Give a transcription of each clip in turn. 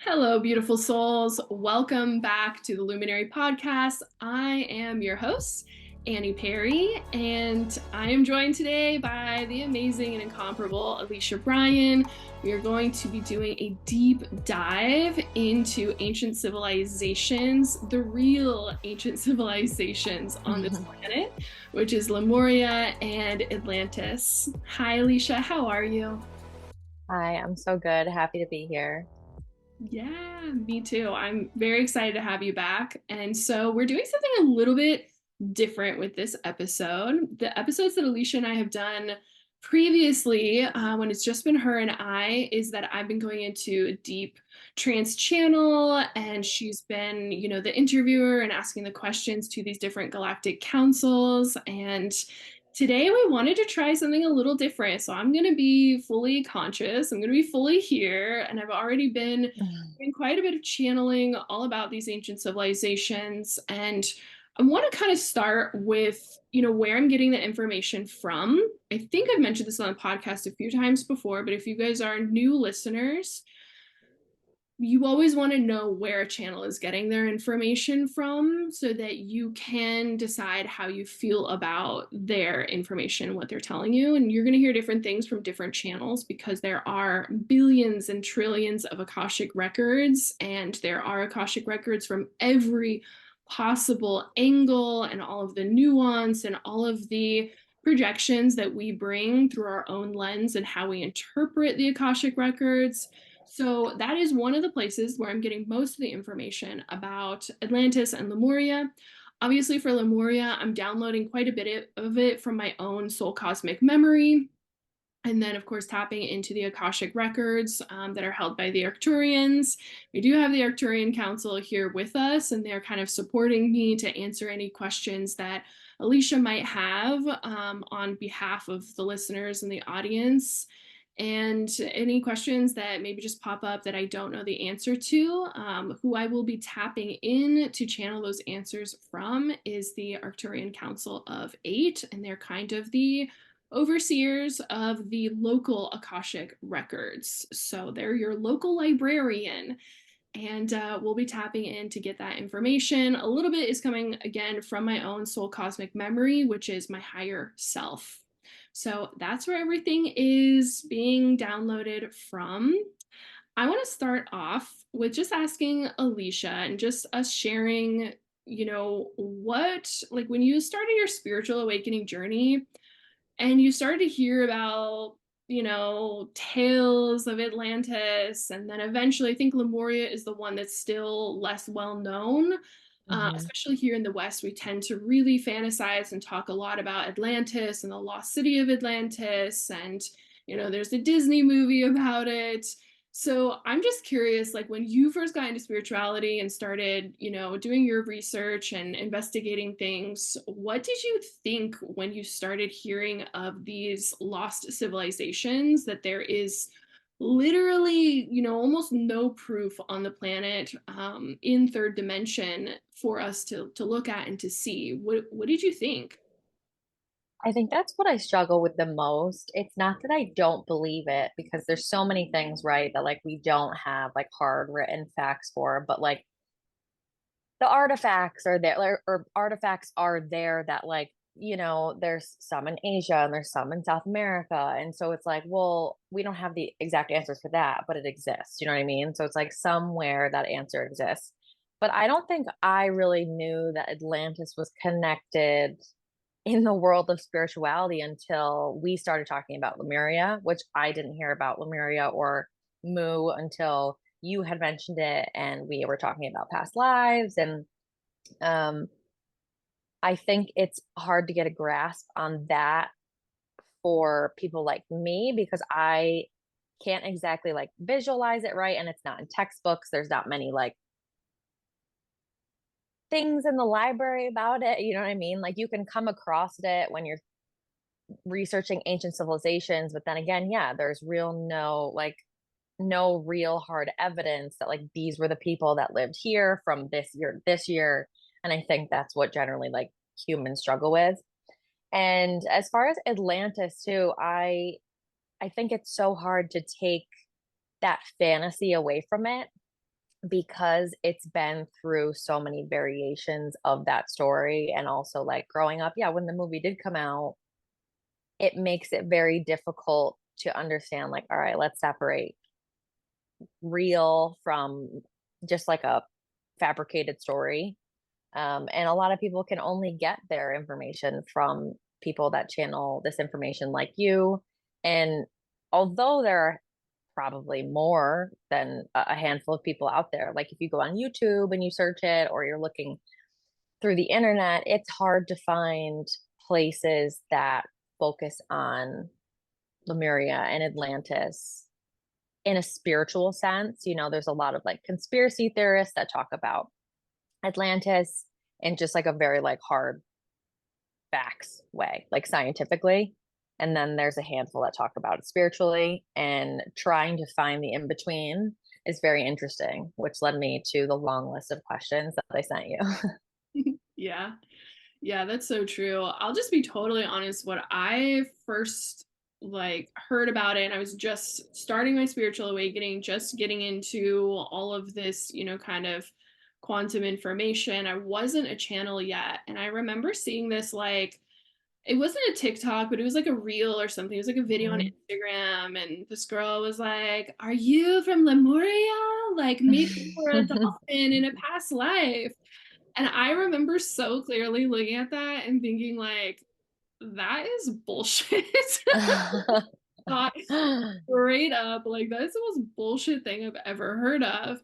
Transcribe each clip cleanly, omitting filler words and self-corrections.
Hello, beautiful souls. Welcome back to the Luminary Podcast. I am your host, Annie Perry, and I am joined today by the amazing and incomparable Alicia Bryan. We are going to be doing a deep dive into ancient civilizations, the real ancient civilizations on this planet, which is Lemuria and Atlantis. Hi, Alicia. How are you? Hi, I'm so good. Happy to be here. Yeah, me too. I'm very excited to have you back. And so we're doing something a little bit different with this episode. The episodes that Alicia and I have done previously, when it's just been her and I, is that I've been going into a deep trance channel and she's been, the interviewer and asking the questions to these different galactic councils. And today we wanted to try something a little different. So I'm going to be fully conscious. I'm going to be fully here. And I've already been doing quite a bit of channeling all about these ancient civilizations. And I want to kind of start with, where I'm getting the information from. I think I've mentioned this on the podcast a few times before, but if you guys are new listeners, you always want to know where a channel is getting their information from so that you can decide how you feel about their information, what they're telling you. And you're going to hear different things from different channels because there are billions and trillions of Akashic records, and there are Akashic records from every possible angle and all of the nuance and all of the projections that we bring through our own lens and how we interpret the Akashic records. So that is one of the places where I'm getting most of the information about Atlantis and Lemuria. Obviously, for Lemuria, I'm downloading quite a bit of it from my own soul cosmic memory. And then, of course, tapping into the Akashic records that are held by the Arcturians. We do have the Arcturian Council here with us, and they're kind of supporting me to answer any questions that Alicia might have on behalf of the listeners and the audience. And any questions that maybe just pop up that I don't know the answer to, who I will be tapping in to channel those answers from is the Arcturian Council of Eight, and they're kind of the overseers of the local Akashic records. So they're your local librarian. And we'll be tapping in to get that information. A little bit is coming again from my own soul cosmic memory, which is my higher self. So that's where everything is being downloaded from. I want to start off with just asking Alicia and just us sharing, what, like when you started your spiritual awakening journey, and you started to hear about tales of Atlantis, and then eventually I think Lemuria is the one that's still less well known. hmm Especially here in the West, we tend to really fantasize and talk a lot about Atlantis and the lost city of Atlantis, and there's a Disney movie about it. So I'm just curious, like when you first got into spirituality and started, doing your research and investigating things, what did you think when you started hearing of these lost civilizations that there is literally, almost no proof on the planet in third dimension for us to look at and to see? What did you think? I think that's what I struggle with the most. It's not that I don't believe it because there's so many things, right, that like we don't have like hard written facts for, but like the artifacts are there, or artifacts are there that like, there's some in Asia and there's some in South America. And so it's like, well, we don't have the exact answers for that, but it exists. You know what I mean? So it's like somewhere that answer exists. But I don't think I really knew that Atlantis was connected in the world of spirituality until we started talking about Lemuria, which I didn't hear about Lemuria or Mu until you had mentioned it and we were talking about past lives. And um, I think it's hard to get a grasp on that for people like me because I can't exactly like visualize it right. And it's not in textbooks. There's not many like things in the library about it. You know what I mean? Like you can come across it when you're researching ancient civilizations, but then again, yeah, there's no real hard evidence that like these were the people that lived here from this year. And I think that's what generally like humans struggle with. And as far as Atlantis too, I think it's so hard to take that fantasy away from it because it's been through so many variations of that story. And also, like, growing up, yeah, when the movie did come out, it makes it very difficult to understand, like, all right, let's separate real from just like a fabricated story. And a lot of people can only get their information from people that channel this information like you. And although there are probably more than a handful of people out there, like if you go on YouTube and you search it, or you're looking through the internet, it's hard to find places that focus on Lemuria and Atlantis in a spiritual sense. You know, there's a lot of like conspiracy theorists that talk about Atlantis in just like a very like hard facts way, like scientifically. And then there's a handful that talk about it spiritually, and trying to find the in between is very interesting, which led me to the long list of questions that I sent you. Yeah. Yeah, that's so true. I'll just be totally honest. What I first like heard about it, and I was just starting my spiritual awakening, just getting into all of this, kind of quantum information. I wasn't a channel yet. And I remember seeing this like it wasn't a TikTok, but it was like a reel or something. It was like a video on Instagram, and this girl was like, "Are you from Lemuria? Like maybe you were a dolphin in a past life." And I remember so clearly looking at that and thinking like, that is bullshit. Not straight up, like that's the most bullshit thing I've ever heard of.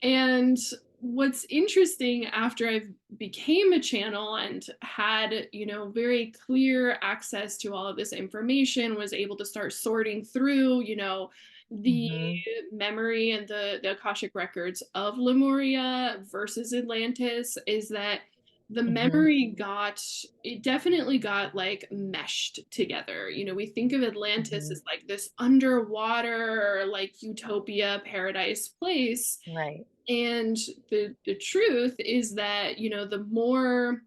And what's interesting after I became a channel and had, very clear access to all of this information, was able to start sorting through, the Hmm. memory and the Akashic records of Lemuria versus Atlantis, is that the Hmm. memory it definitely got like meshed together. We think of Atlantis Hmm. as like this underwater, like utopia paradise place. Right. And the truth is that, the more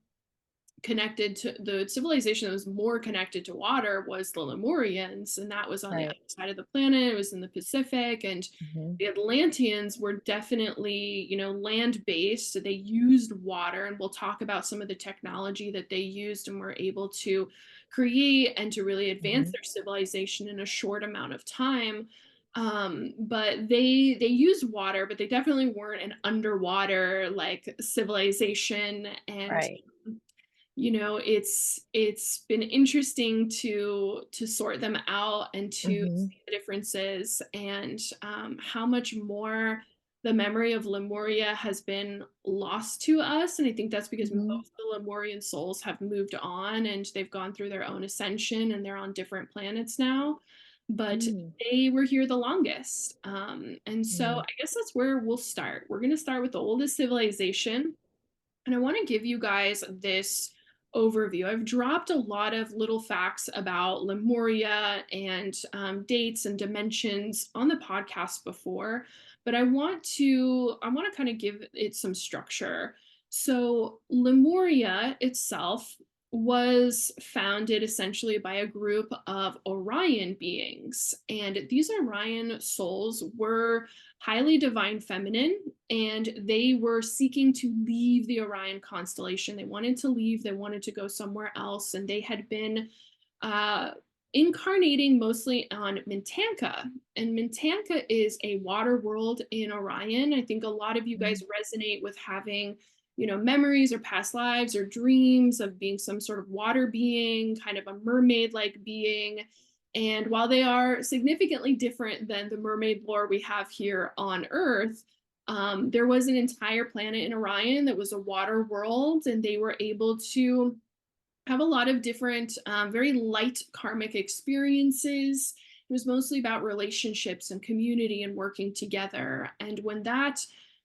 connected to the civilization that was more connected to water was the Lemurians, and that was on the other Right. side of the planet. It was in the Pacific, and Hmm. the Atlanteans were definitely, land based. They used water, and we'll talk about some of the technology that they used and were able to create and to really advance Hmm. their civilization in a short amount of time. But they used water, but they definitely weren't an underwater like civilization. And Right. it's been interesting to sort them out and to Hmm. see the differences, and how much more the memory of Lemuria has been lost to us. And I think that's because most Hmm. of the Lemurian souls have moved on and they've gone through their own ascension and they're on different planets now, but Hmm. they were here the longest. And so Hmm. I guess that's where we'll start. We're going to start with the oldest civilization, and I want to give you guys this overview. I've dropped a lot of little facts about Lemuria and dates and dimensions on the podcast before, but I want to kind of give it some structure. So Lemuria itself was founded essentially by a group of Orion beings, and these Orion souls were highly divine feminine, and they were seeking to leave the Orion constellation. They wanted to leave, they wanted to go somewhere else, and they had been uh, incarnating mostly on Mintanka. And Mintanka is a water world in Orion. I think a lot of you guys resonate with having, memories or past lives or dreams of being some sort of water being, kind of a mermaid like being. And while they are significantly different than the mermaid lore we have here on Earth, there was an entire planet in Orion that was a water world, and they were able to have a lot of different, very light karmic experiences. It was mostly about relationships and community and working together. And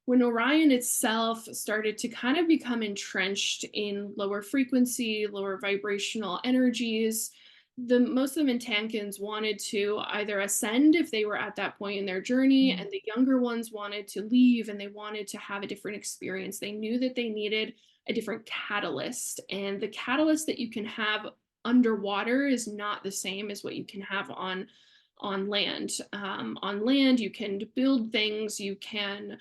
when Orion itself started to kind of become entrenched in lower frequency, lower vibrational energies, the most of the Mintankans wanted to either ascend if they were at that point in their journey, Hmm. and the younger ones wanted to leave and they wanted to have a different experience. They knew that they needed a different catalyst, and the catalyst that you can have underwater is not the same as what you can have on on land. On land, you can build things, you can,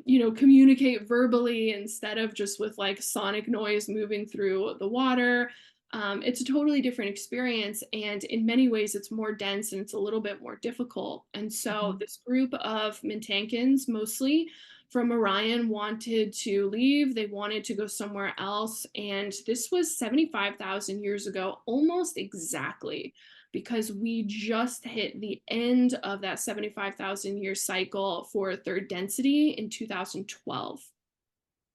you know, communicate verbally instead of just with like sonic noise moving through the water. It's a totally different experience, and in many ways, it's more dense and it's a little bit more difficult. And so, Mhm. this group of Mintankins, mostly from Orion, wanted to leave. They wanted to go somewhere else, and this was 75,000 years ago, almost exactly, because we just hit the end of that 75,000 year cycle for third density in 2012.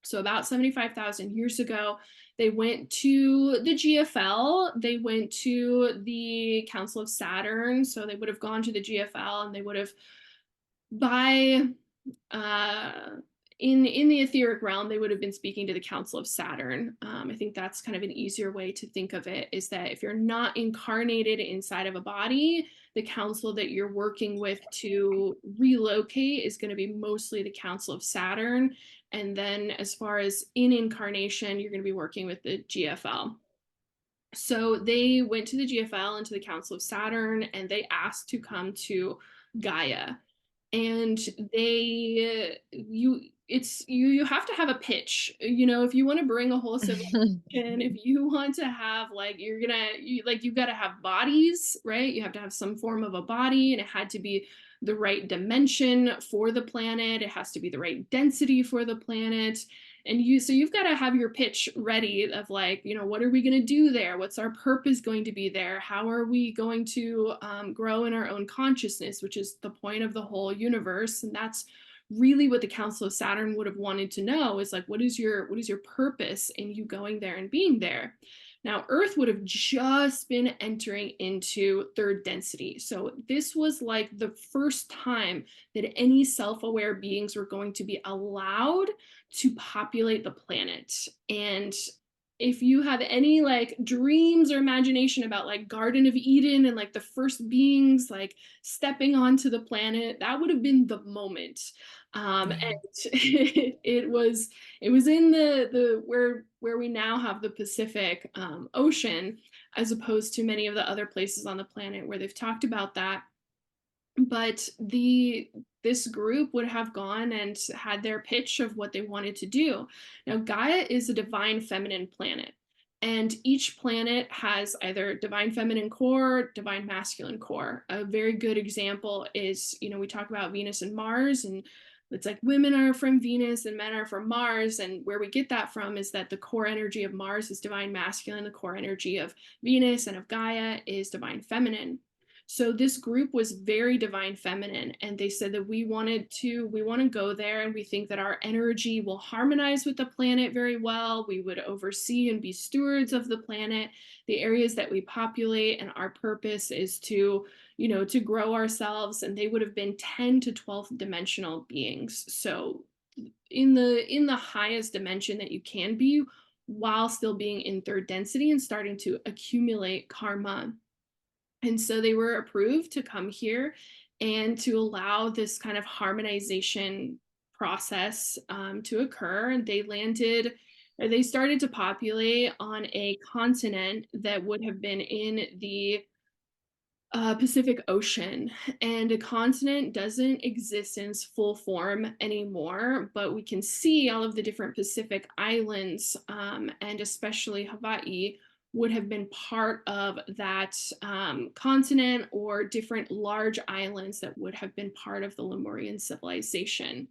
So about 75,000 years ago, they went to the GFL, they went to the Council of Saturn. So they would have gone to the GFL and they would have, by uh, in the etheric realm, they would have been speaking to the Council of Saturn. I think that's kind of an easier way to think of it, is that if you're not incarnated inside of a body, the council that you're working with to relocate is going to be mostly the Council of Saturn. And then as far as in incarnation, you're going to be working with the GFL. So they went to the GFL and to the Council of Saturn, and they asked to come to Gaia. And they you have to have a pitch, you know, if you want to bring a whole civilization, if you want to have like, you've got to have bodies, right? You have to have some form of a body, and it had to be the right dimension for the planet, it has to be the right density for the planet. And you've got to have your pitch ready of like, you know, what are we going to do there, what's our purpose going to be there, how are we going to grow in our own consciousness, which is the point of the whole universe. And that's really what the Council of Saturn would have wanted to know, is like, what is your purpose in you going there and being there. Now, Earth would have just been entering into third density. So this was like the first time that any self-aware beings were going to be allowed to populate the planet. And if you have any like dreams or imagination about like Garden of Eden and like the first beings like stepping onto the planet, that would have been the moment. And Yeah. it was in the where we now have the Pacific Ocean, as opposed to many of the other places on the planet where they've talked about that. But this group would have gone and had their pitch of what they wanted to do. Now, Gaia is a divine feminine planet, and each planet has either divine feminine core, divine masculine core. A very good example is, you know, we talk about Venus and Mars, and it's like women are from Venus and men are from Mars. And where we get that from is that the core energy of Mars is divine masculine, the core energy of Venus and of Gaia is divine feminine. So this group was very divine feminine, and they said that we want to go there, and we think that our energy will harmonize with the planet very well. We would oversee and be stewards of the planet, the areas that we populate, and our purpose is to, you know, to grow ourselves. And they would have been 10 to 12th dimensional beings. So in the highest dimension that you can be, while still being in third density and starting to accumulate karma. And so they were approved to come here and to allow this kind of harmonization process to occur. And they landed, or they started to populate on a continent that would have been in the Pacific Ocean. And a continent doesn't exist in its full form anymore, but we can see all of the different Pacific islands, and especially Hawaii would have been part of that continent, or different large islands that would have been part of the Lemurian civilization.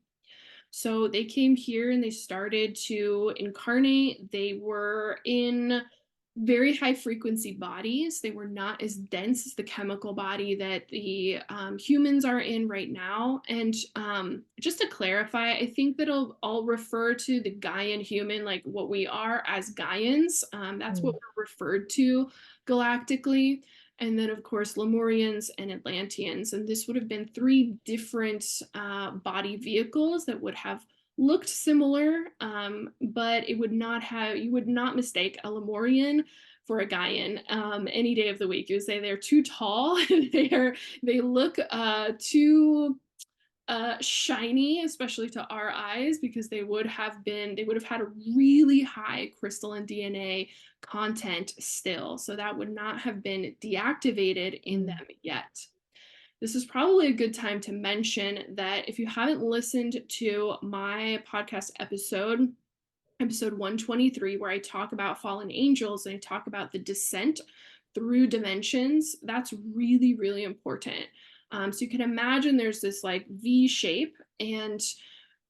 So they came here and they started to incarnate. They were in very high frequency bodies. They were not as dense as the chemical body that the humans are in right now. And just to clarify, I think that I'll refer to the Gaian human, like what we are as Gaians. That's what Mm. we're referred to galactically. And then, of course, Lemurians and Atlanteans. And this would have been three different body vehicles that would have looked similar, but it would not have, you would not mistake a Lemurian for a Gaian any day of the week. You would say they're too tall, they look too shiny, especially to our eyes, because they would have had a really high crystalline DNA content still. So that would not have been deactivated in Mm. them yet. this is probably a good time to mention that if you haven't listened to my podcast episode 123, where I talk about fallen angels and I talk about the descent through dimensions, that's really, really important. So you can imagine there's this like V shape, and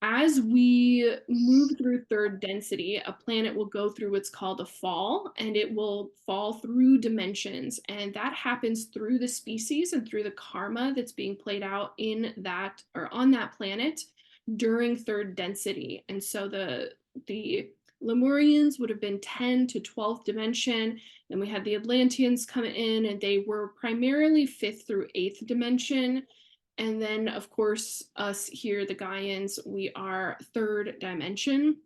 as we move through third density, a planet will go through what's called a fall, and it will fall through dimensions. And that happens through the species and through the karma that's being played out in that or on that planet during third density. And so the Lemurians would have been 10 to 12th dimension. Then we had the Atlanteans come in, and they were primarily fifth through eighth dimension. And then, of course, us here, the Gaians, we are third dimension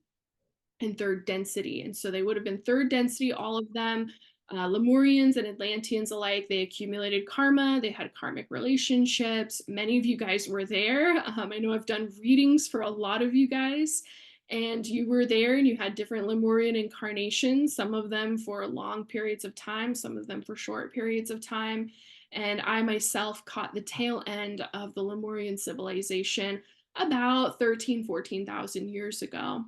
and third density. And so they would have been third density, all of them. Lemurians and Atlanteans alike, they accumulated karma, they had karmic relationships. Many of you guys were there. I know I've done readings for a lot of you guys, and you were there and you had different Lemurian incarnations, some of them for long periods of time, some of them for short periods of time. And I myself caught the tail end of the Lemurian civilization about 14,000 years ago.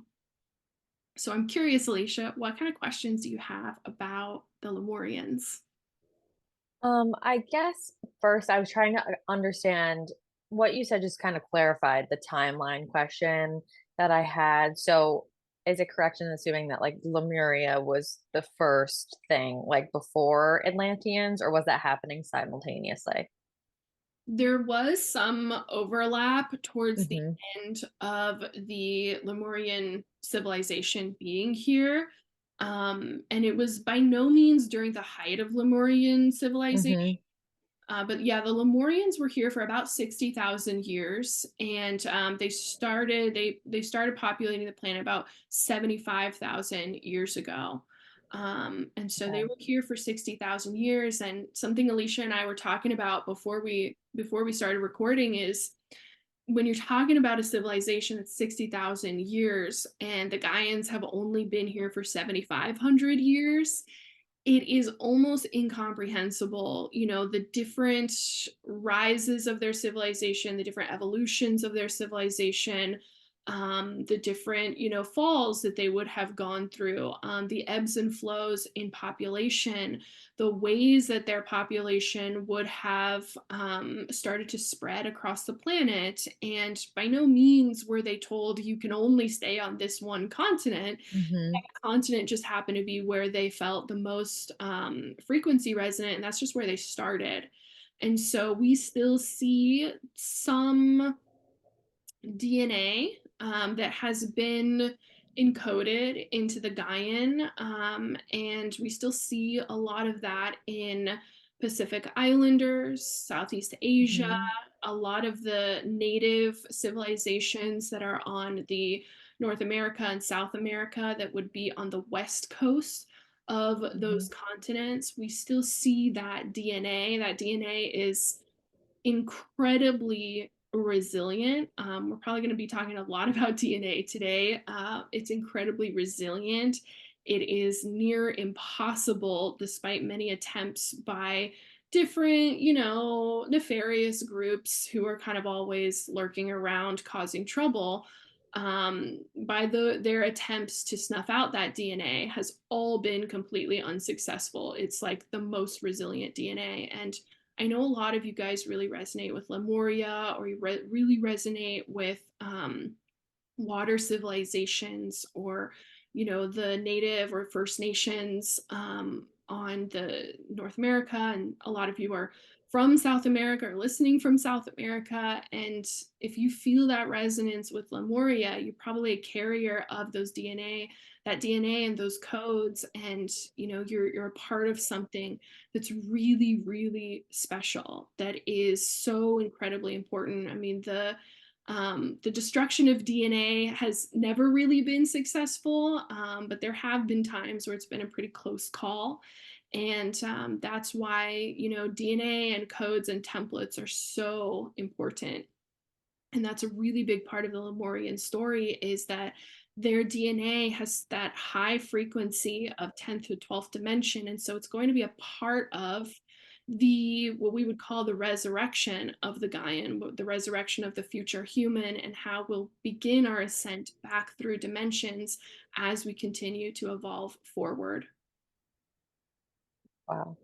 So I'm curious, Alicia, what kind of questions do you have about the Lemurians? I guess first I was trying to understand what you said, just kind of clarified the timeline question that I had. So is it correct in assuming that like Lemuria was the first thing, like before Atlanteans, or was that happening simultaneously? There was some overlap towards the Mm-hmm. end of the Lemurian civilization being here. And it was by no means during the height of Lemurian civilization. Mm-hmm. But yeah, the Lemurians were here for about 60,000 years, and they started populating the planet about 75,000 years ago. And so they Okay. were here for 60,000 years. And something Alicia and I were talking about before we started recording is when you're talking about a civilization that's 60,000 years and the Gaians have only been here for 7,500 years, it is almost incomprehensible, the different rises of their civilization, the different evolutions of their civilization, the different, falls that they would have gone through, the ebbs and flows in population, the ways that their population would have started to spread across the planet. And by no means were they told you can only stay on this one continent. Mm-hmm. Continent just happened to be where they felt the most frequency resonant, and that's just where they started. And so we still see some DNA that has been encoded into the Gaian, and we still see a lot of that in Pacific Islanders, Southeast Asia, Mm-hmm. a lot of the native civilizations that are on the North America and South America that would be on the west coast of Mm-hmm. those continents. We still see that DNA. That DNA is incredibly resilient. We're probably going to be talking a lot about DNA today. It's incredibly resilient. It is near impossible, despite many attempts by different, nefarious groups who are kind of always lurking around causing trouble. By their attempts to snuff out that DNA has all been completely unsuccessful. It's like the most resilient DNA. And I know a lot of you guys really resonate with Lemuria, or you really resonate with water civilizations, or the native or First Nations on the North America, and a lot of you are from South America or listening from South America. And if you feel that resonance with Lemuria, you're probably a carrier of that DNA and those codes, and you're a part of something that's really, really special, that is so incredibly important. I mean, the destruction of DNA has never really been successful, but there have been times where it's been a pretty close call. And that's why, DNA and codes and templates are so important. And that's a really big part of the Lemurian story, is that their DNA has that high frequency of 10th to 12th dimension. And so it's going to be a part of the what we would call the resurrection of the Gaian, the resurrection of the future human, and how we'll begin our ascent back through dimensions as we continue to evolve forward. Wow.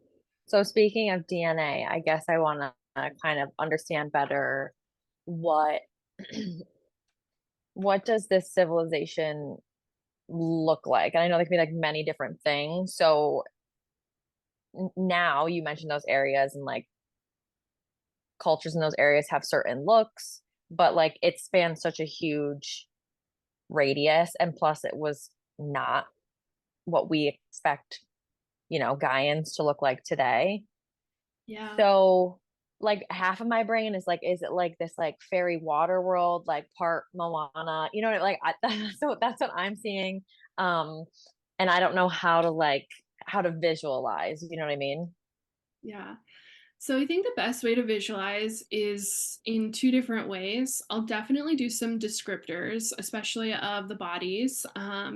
So speaking of DNA, I guess I want to kind of understand better what what does this civilization look like? And I know there can be like many different things. So now you mentioned those areas and like cultures in those areas have certain looks, but like it spans such a huge radius. And plus, it was not what we expect, Gaians to look like today. Yeah. So, like, half of my brain is like, is it like this like fairy water world, like part Moana? You know what? So that's what I'm seeing. Um, and I don't know how to visualize. You know what I mean? Yeah. So I think the best way to visualize is in two different ways. I'll definitely do some descriptors, especially of the bodies,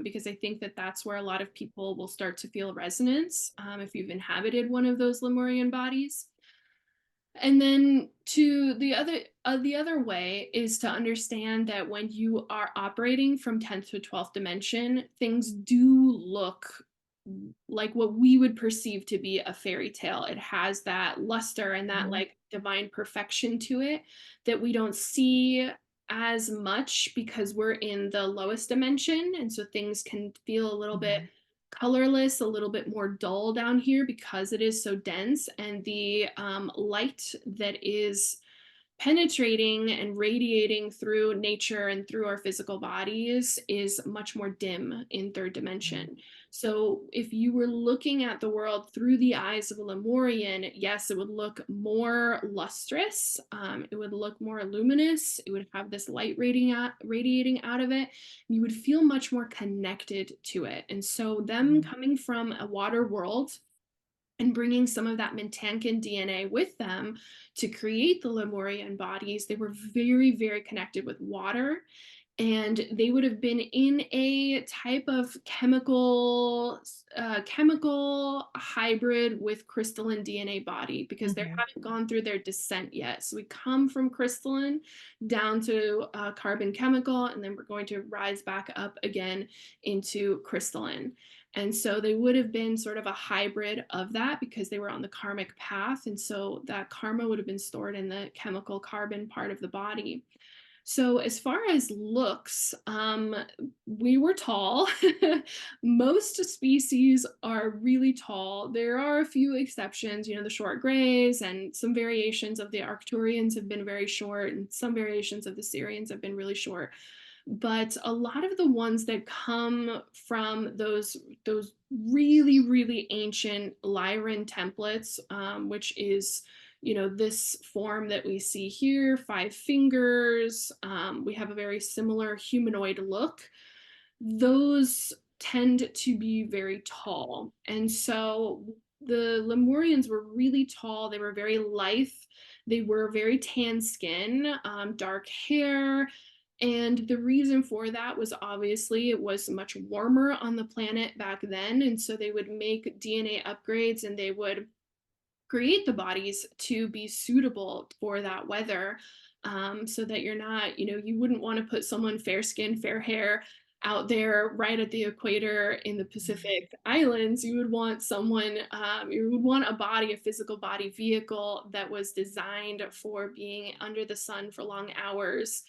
because I think that that's where a lot of people will start to feel resonance if you've inhabited one of those Lemurian bodies. And then to the other way is to understand that when you are operating from 10th to 12th dimension, things do look like what we would perceive to be a fairy tale. It has that luster and that Hmm. like divine perfection to it that we don't see as much because we're in the lowest dimension. And so things can feel a little bit Hmm. colorless, a little bit more dull down here because it is so dense. And the light that is penetrating and radiating through nature and through our physical bodies is much more dim in third dimension. So if you were looking at the world through the eyes of a Lemurian, yes, it would look more lustrous. It would look more luminous. It would have this light radiating out of it. You would feel much more connected to it. And so them Hmm. coming from a water world and bringing some of that Mintankan DNA with them to create the Lemurian bodies, they were very, very connected with water. And they would have been in a type of chemical hybrid with crystalline DNA body because they Hmm. haven't gone through their descent yet. So we come from crystalline down to carbon chemical, and then we're going to rise back up again into crystalline. And so they would have been sort of a hybrid of that because they were on the karmic path. And so that karma would have been stored in the chemical carbon part of the body. So, as far as looks, we were tall. Most species are really tall. There are a few exceptions, the short grays and some variations of the Arcturians have been very short, and some variations of the Syrians have been really short. But a lot of the ones that come from those really really ancient Lyran templates, which is this form that we see here, 5 fingers. We have a very similar humanoid look. Those tend to be very tall, and so the Lemurians were really tall. They were very lithe. They were very tan skin, dark hair, and the reason for that was obviously it was much warmer on the planet back then. And so they would make DNA upgrades and they would create the bodies to be suitable for that weather, so that you're not, you wouldn't want to put someone fair skin, fair hair out there right at the equator in the Pacific Islands. You would want someone, you would want a body, a physical body vehicle that was designed for being under the sun for long hours.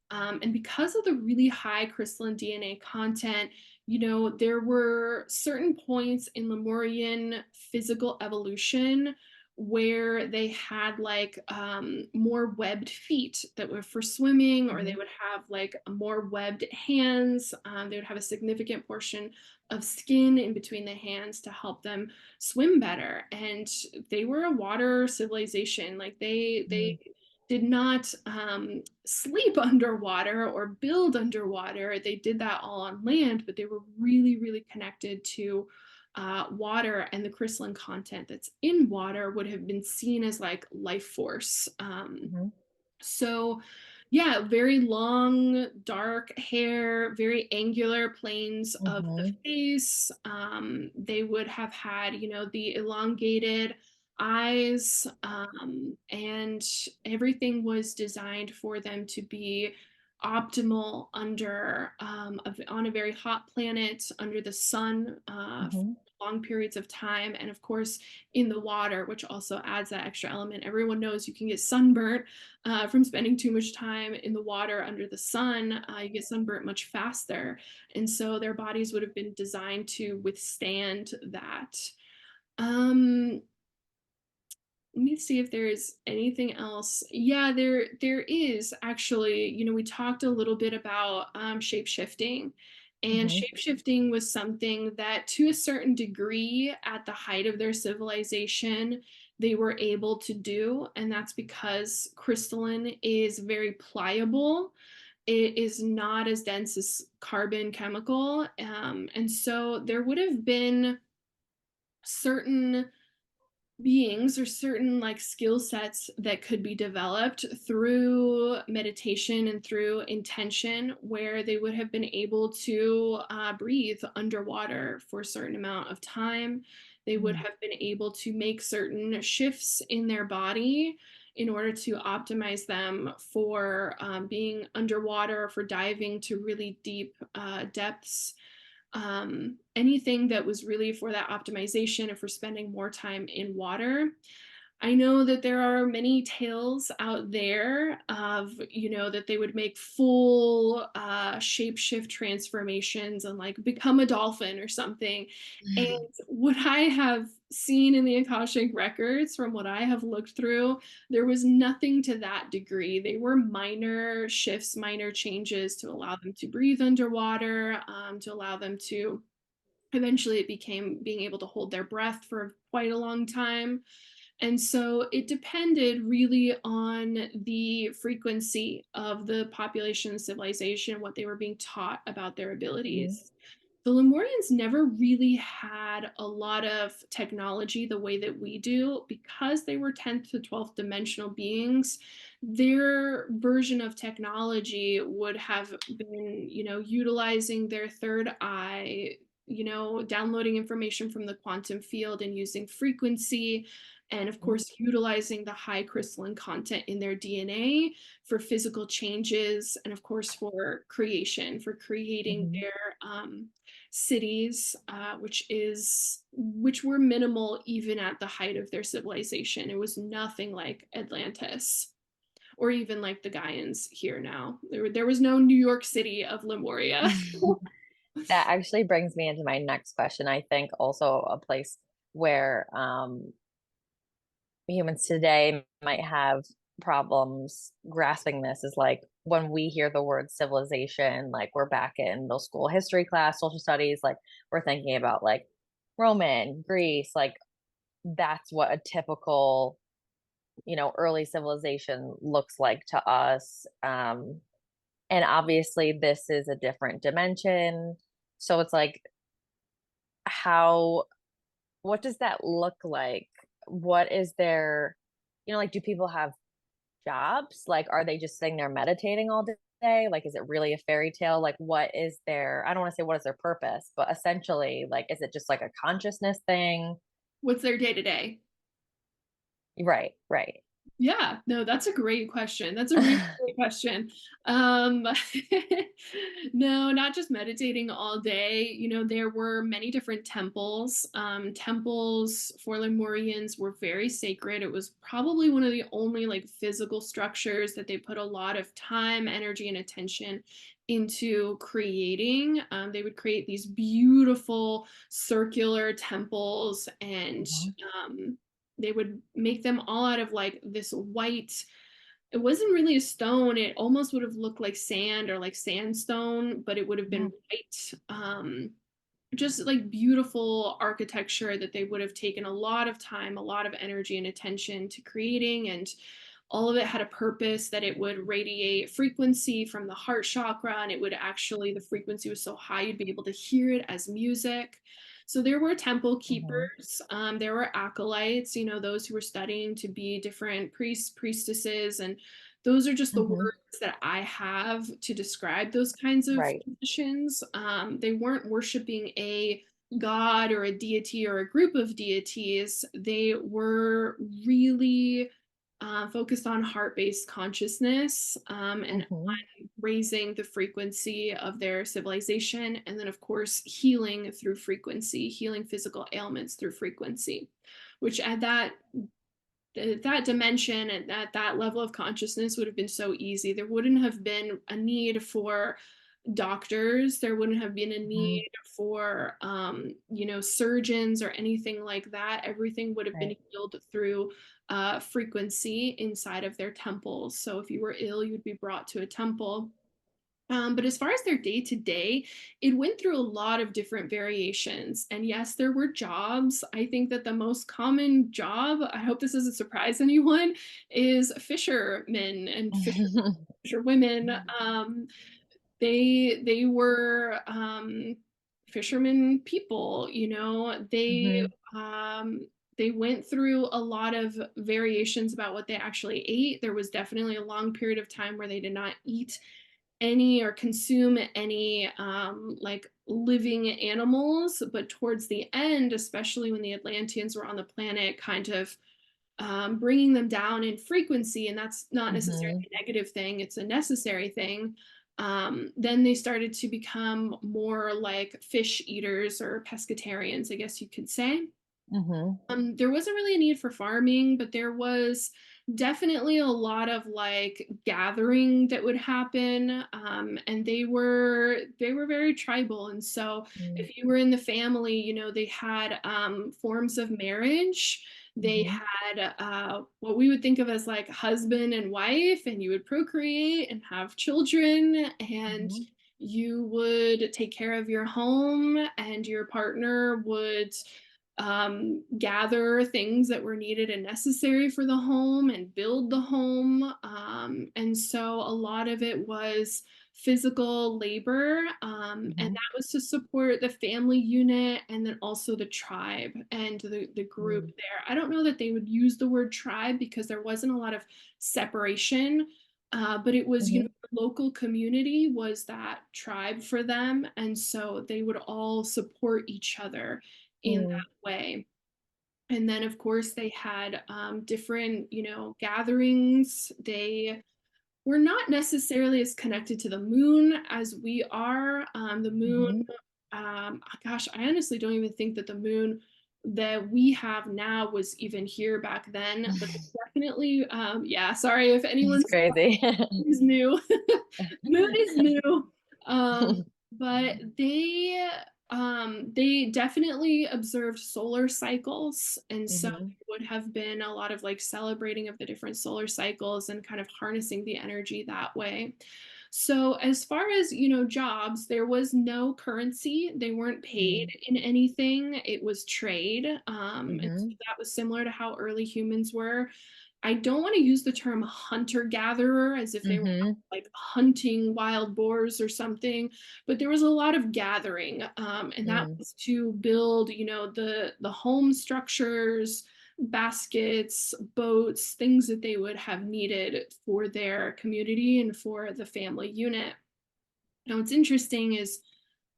And because of the really high crystalline DNA content, there were certain points in Lemurian physical evolution where they had like more webbed feet that were for swimming, or they Hmm. would have like more webbed hands. They would have a significant portion of skin in between the hands to help them swim better. And they were a water civilization. Like they did not sleep underwater or build underwater. They did that all on land, but they were really, really connected to water, and the crystalline content that's in water would have been seen as like life force. Hmm. So, yeah, very long, dark hair, very angular planes of the Hmm. face. They would have had, the elongated eyes, and everything was designed for them to be optimal under on a very hot planet under the sun for Hmm. long periods of time, and of course in the water, which also adds that extra element. Everyone knows you can get sunburnt from spending too much time in the water under the sun. You get sunburnt much faster, and so their bodies would have been designed to withstand that. Um, Let me see if there's anything else. Yeah, there is actually. We talked a little bit about shape shifting, and Hmm. shape shifting was something that, to a certain degree, at the height of their civilization, they were able to do, and that's because crystalline is very pliable. It is not as dense as carbon chemical, and so there would have been certain beings or certain like skill sets that could be developed through meditation and through intention, where they would have been able to breathe underwater for a certain amount of time. They would have been able to make certain shifts in their body in order to optimize them for being underwater or for diving to really deep depths. Anything that was really for that optimization and for spending more time in water. I know that there are many tales out there of, that they would make full shapeshift transformations and like become a dolphin or something. And what I have seen in the Akashic records, from what I have looked through, there was nothing to that degree. They were minor shifts, minor changes to allow them to breathe underwater, to allow them to eventually it became being able to hold their breath for quite a long time. And so it depended really on the frequency of the population, civilization, what they were being taught about their Hmm. abilities. The Lemurians never really had a lot of technology the way that we do because they were 10th to 12th dimensional beings. Their version of technology would have been, utilizing their third eye, downloading information from the quantum field and using frequency, and of course utilizing the high crystalline content in their DNA for physical changes, and of course for creation, for creating Hmm. their cities, which were minimal even at the height of their civilization. It was nothing like Atlantis or even like the Gaians here now. There was no New York City of Lemuria. That actually brings me into my next question. I think also a place where humans today might have problems grasping this is like when we hear the word civilization, like we're back in middle school history class, social studies, like we're thinking about like Roman, Greece, like that's what a typical, early civilization looks like to us. And obviously this is a different dimension. So it's like how what does that look like? What is their, like do people have jobs? Like, are they just sitting there meditating all day? Like, is it really a fairy tale? Like, what is their, I don't want to say what is their purpose, but essentially, like, is it just like a consciousness thing? What's their day to day? Right, right. Yeah, no, that's a great question. That's a really great question. Um, no, not just meditating all day. There were many different temples. Temples for Lemurians were very sacred. It was probably one of the only like physical structures that they put a lot of time, energy, and attention into creating. They would create these beautiful circular temples, and Mhm. um, they would make them all out of like this white, it wasn't really a stone, it almost would have looked like sand or like sandstone, but it would have been Mhm. white. Just like beautiful architecture that they would have taken a lot of time, a lot of energy and attention to creating, and all of it had a purpose, that it would radiate frequency from the heart chakra, and it would actually, the frequency was so high you'd be able to hear it as music. So there were temple Mhm. keepers, there were acolytes, those who were studying to be different priests, priestesses, and those are just the Mhm. words that I have to describe those kinds of Right. positions. They weren't worshiping a god or a deity or a group of deities, they were really focused on heart-based consciousness, and Mm-hmm. on raising the frequency of their civilization, and then of course healing through frequency, healing physical ailments through frequency, which at that dimension and at that level of consciousness would have been so easy. There wouldn't have been a need for doctors. There wouldn't have been a Mm-hmm. need for, surgeons or anything like that. Everything would have been Right. healed through frequency inside of their temples. So if you were ill, you'd be brought to a temple. But as far as their day to day, it went through a lot of different variations. And yes, there were jobs. I think that the most common job, I hope this doesn't surprise anyone, is fishermen and fisherwomen. They were fishermen people. Mm-hmm. They went through a lot of variations about what they actually ate. There was definitely a long period of time where they did not eat any or consume any like living animals, but towards the end, especially when the Atlanteans were on the planet, kind of bringing them down in frequency, and that's not necessarily Mm-hmm. a negative thing, it's a necessary thing. Then they started to become more like fish eaters or pescatarians, I guess you could say. Mm-hmm. There wasn't really a need for farming, but there was definitely a lot of like gathering that would happen. And they were very tribal. And so if you were in the family, they had forms of marriage. They Mm-hmm. had what we would think of as like husband and wife, and you would procreate and have children, and Mm-hmm. you would take care of your home, and your partner would gather things that were needed and necessary for the home and build the home. And so a lot of it was physical labor, and Mm-hmm. that was to support the family unit and then also the tribe and the group Mm-hmm. there. I don't know that they would use the word tribe because there wasn't a lot of separation. But it was, Mm-hmm. the local community was that tribe for them. And so they would all support each other in Mm-hmm. that way. And then, of course, they had different, gatherings. They were not necessarily as connected to the moon as we are. The moon, Mm-hmm. gosh, I honestly don't even think that the moon that we have now was even here back then. But definitely, yeah, sorry if It's anyone's crazy. is new. Moon is new. But they definitely observed solar cycles, and so Mm-hmm. it would have been a lot of like celebrating of the different solar cycles and kind of harnessing the energy that way. So as far as, jobs, there was no currency. They weren't paid in anything. It was trade. And so Mm-hmm. that was similar to how early humans were. I don't want to use the term hunter gatherer as if they were Mm-hmm. like hunting wild boars or something, but there was a lot of gathering, and that Mm-hmm. was to build, the home structures, baskets, boats, things that they would have needed for their community and for the family unit. Now, what's interesting is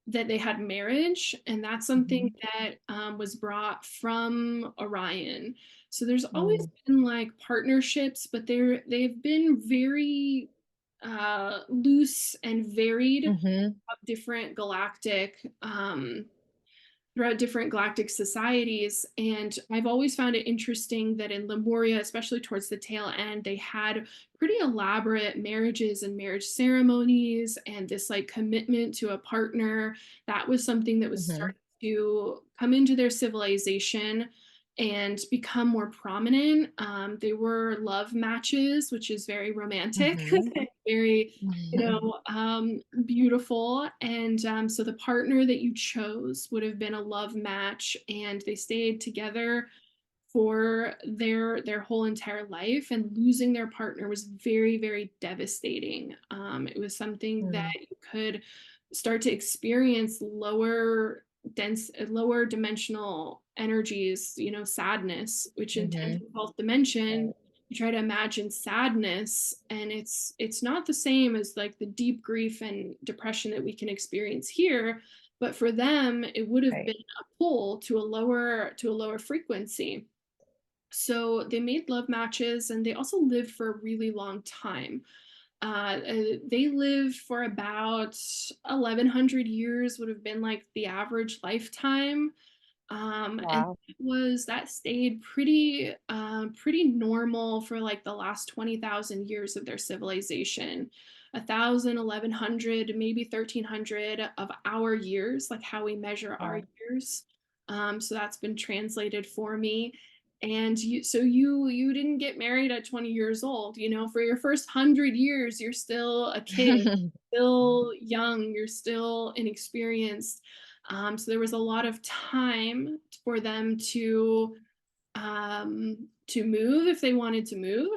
that they had marriage, and that's something that was brought from Orion. So there's always been like partnerships, but they've been very loose and varied Mm-hmm. of different galactic throughout different galactic societies. And I've always found it interesting that in Lemuria, especially towards the tail end, they had pretty elaborate marriages and marriage ceremonies and this like commitment to a partner. That was something that was Mm-hmm. starting to come into their civilization and become more prominent. They were love matches, which is very romantic, Mm-hmm. very, beautiful. And so the partner that you chose would have been a love match, and they stayed together for their whole entire life. And losing their partner was very, very devastating. It was something that you could start to experience lower dimensional energies, sadness, which in 10th Mm-hmm. and 12th dimension, Right. you try to imagine sadness, and it's not the same as like the deep grief and depression that we can experience here, but for them it would have Right. been a pull to a lower frequency. So they made love matches, and they also lived for a really long time. They lived for about 1100 years, would have been like the average lifetime. And Wow. that stayed pretty normal for like the last 20,000 years of their civilization. 1,000, 1,100, maybe 1,300 of our years, like how we measure our Yeah. years. So that's been translated for me. And you didn't get married at 20 years old. You know, for your first 100 years, you're still a kid, still young, you're still inexperienced. So there was a lot of time for them to move if they wanted to move.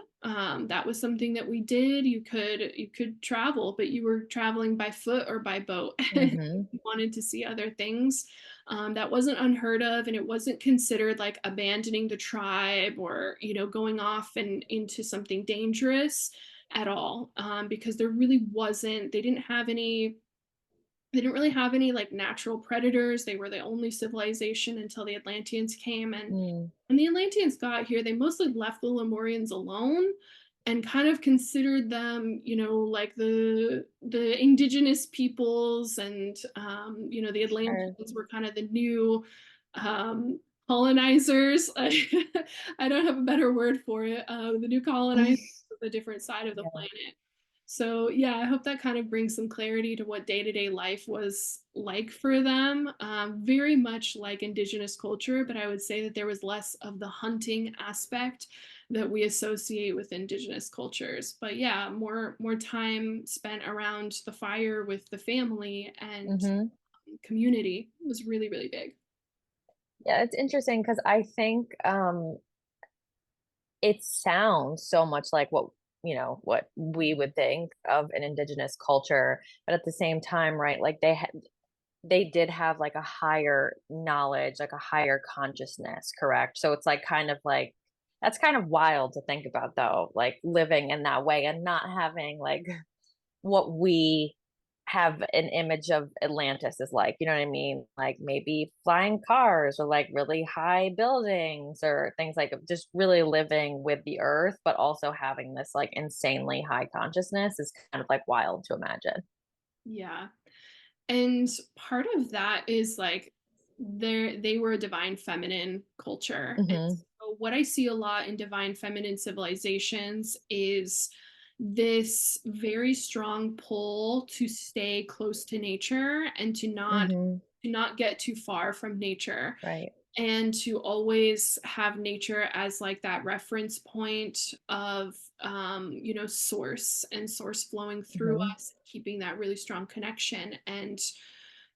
That was something that we did. You could travel, but you were traveling by foot or by boat. Hmm. You wanted to see other things. That wasn't unheard of, and it wasn't considered like abandoning the tribe or going off and into something dangerous at all. Because there really wasn't. They didn't really have any like natural predators. They were the only civilization until the Atlanteans came. And Mm. when the Atlanteans got here, they mostly left the Lemurians alone and kind of considered them, like the indigenous peoples. And the Sure. Atlanteans were kind of the new um, colonizers. I don't have a better word for it. The new colonizers of a different side of the Yeah. planet. So yeah, I hope that kind of brings some clarity to what day-to-day life was like for them. Very much like indigenous culture, but I would say that there was less of the hunting aspect that we associate with indigenous cultures. But yeah, more time spent around the fire with the family and Hmm. community was really, really big. Yeah, it's interesting because I think it sounds so much like what we would think of an indigenous culture, but at the same time, right? Like they did have like a higher knowledge, like a higher consciousness, correct? So it's like kind of like that's kind of wild to think about though, like living in that way and not having like what we have an image of Atlantis is like, you know what I mean? Like maybe flying cars or like really high buildings or things like just really living with the earth, but also having this like insanely high consciousness is kind of like wild to imagine. Yeah. And part of that is like they were a divine feminine culture. And Hmm. so what I see a lot in divine feminine civilizations is this very strong pull to stay close to nature and Hmm. to not get too far from nature, Right. and to always have nature as like that reference point of source, and source flowing through Hmm. us, keeping that really strong connection. And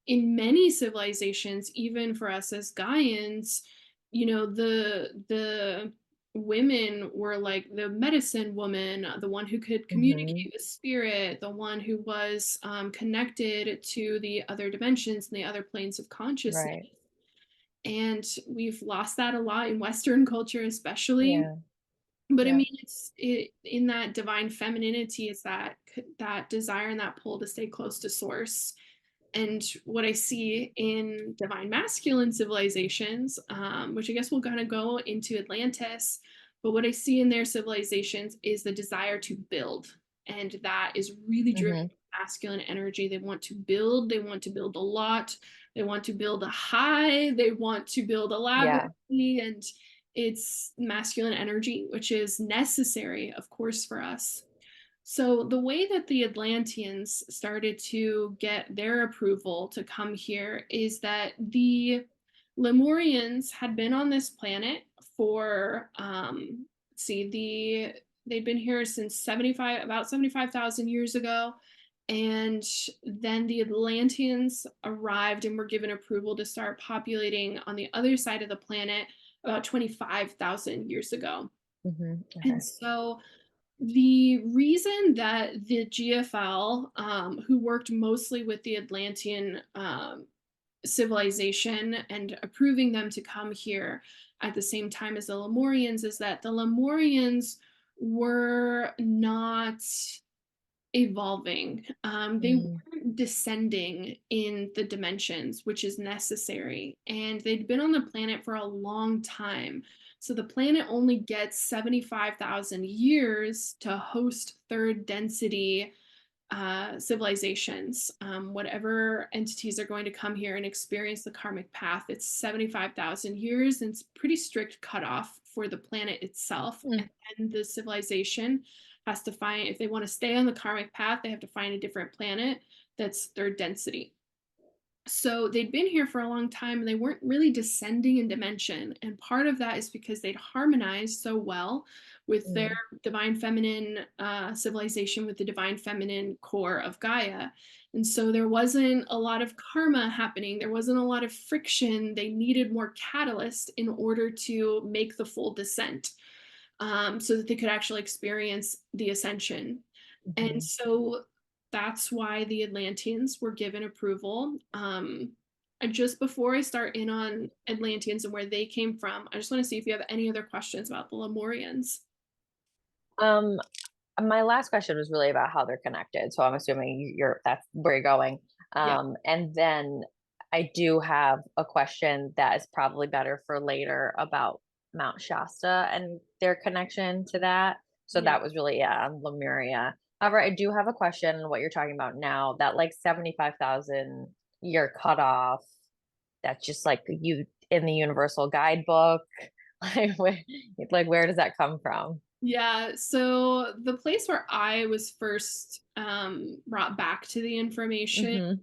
in many civilizations, even for us as Gaians, the women were like the medicine woman, the one who could Hmm. communicate with spirit, the one who was connected to the other dimensions and the other planes of consciousness. Right. And we've lost that a lot in Western culture, especially. Yeah. But I Yeah. mean, in that divine femininity, it's that desire and that pull to stay close to source. And what I see in divine masculine civilizations, which I guess we'll kind of go into Atlantis, but what I see in their civilizations is the desire to build. And that is really driven Hmm. by masculine energy. They want to build a lot, they want to build a high, they want to build Yeah. elaborately. And it's masculine energy, which is necessary, of course, for us. So the way that the Atlanteans started to get their approval to come here is that the Lemurians had been on this planet for let's see, they'd been here since 75,000 years ago. And then the Atlanteans arrived and were given approval to start populating on the other side of the planet about 25,000 years ago. Hmm. And Okay. so the reason that the GFL, who worked mostly with the Atlantean civilization and approving them to come here at the same time as the Lemurians, is that the Lemurians were not evolving. They Mm, weren't descending in the dimensions, which is necessary. And they'd been on the planet for a long time. So the planet only gets 75,000 years to host third density civilizations. Whatever entities are going to come here and experience the karmic path, it's 75,000 years, and it's pretty strict cutoff for the planet itself. mm, And then the civilization has to find, if they want to stay on the karmic path, they have to find a different planet that's third density. So they'd been here for a long time and they weren't really descending in dimension. And part of that is because they'd harmonized so well with their mm, divine feminine civilization, with the divine feminine core of Gaia. And so there wasn't a lot of karma happening. There wasn't a lot of friction. They needed more catalyst in order to make the full descent, so that they could actually experience the ascension. And mhm. so that's why the Atlanteans were given approval. And just before I start in on Atlanteans and where they came from, I just want to see if you have any other questions about the Lemurians. Um, my last question was really about how they're connected. So I'm assuming you're that's where you're going. Yeah. And then I do have a question that is probably better for later about Mount Shasta and their connection to that. So Yeah. that was really, yeah, on Lemuria. However, I do have a question on what you're talking about now, that like 75,000 year cutoff. That's just like you in the universal guidebook. Like where does that come from? Yeah, so the place where I was first brought back to the information Hmm.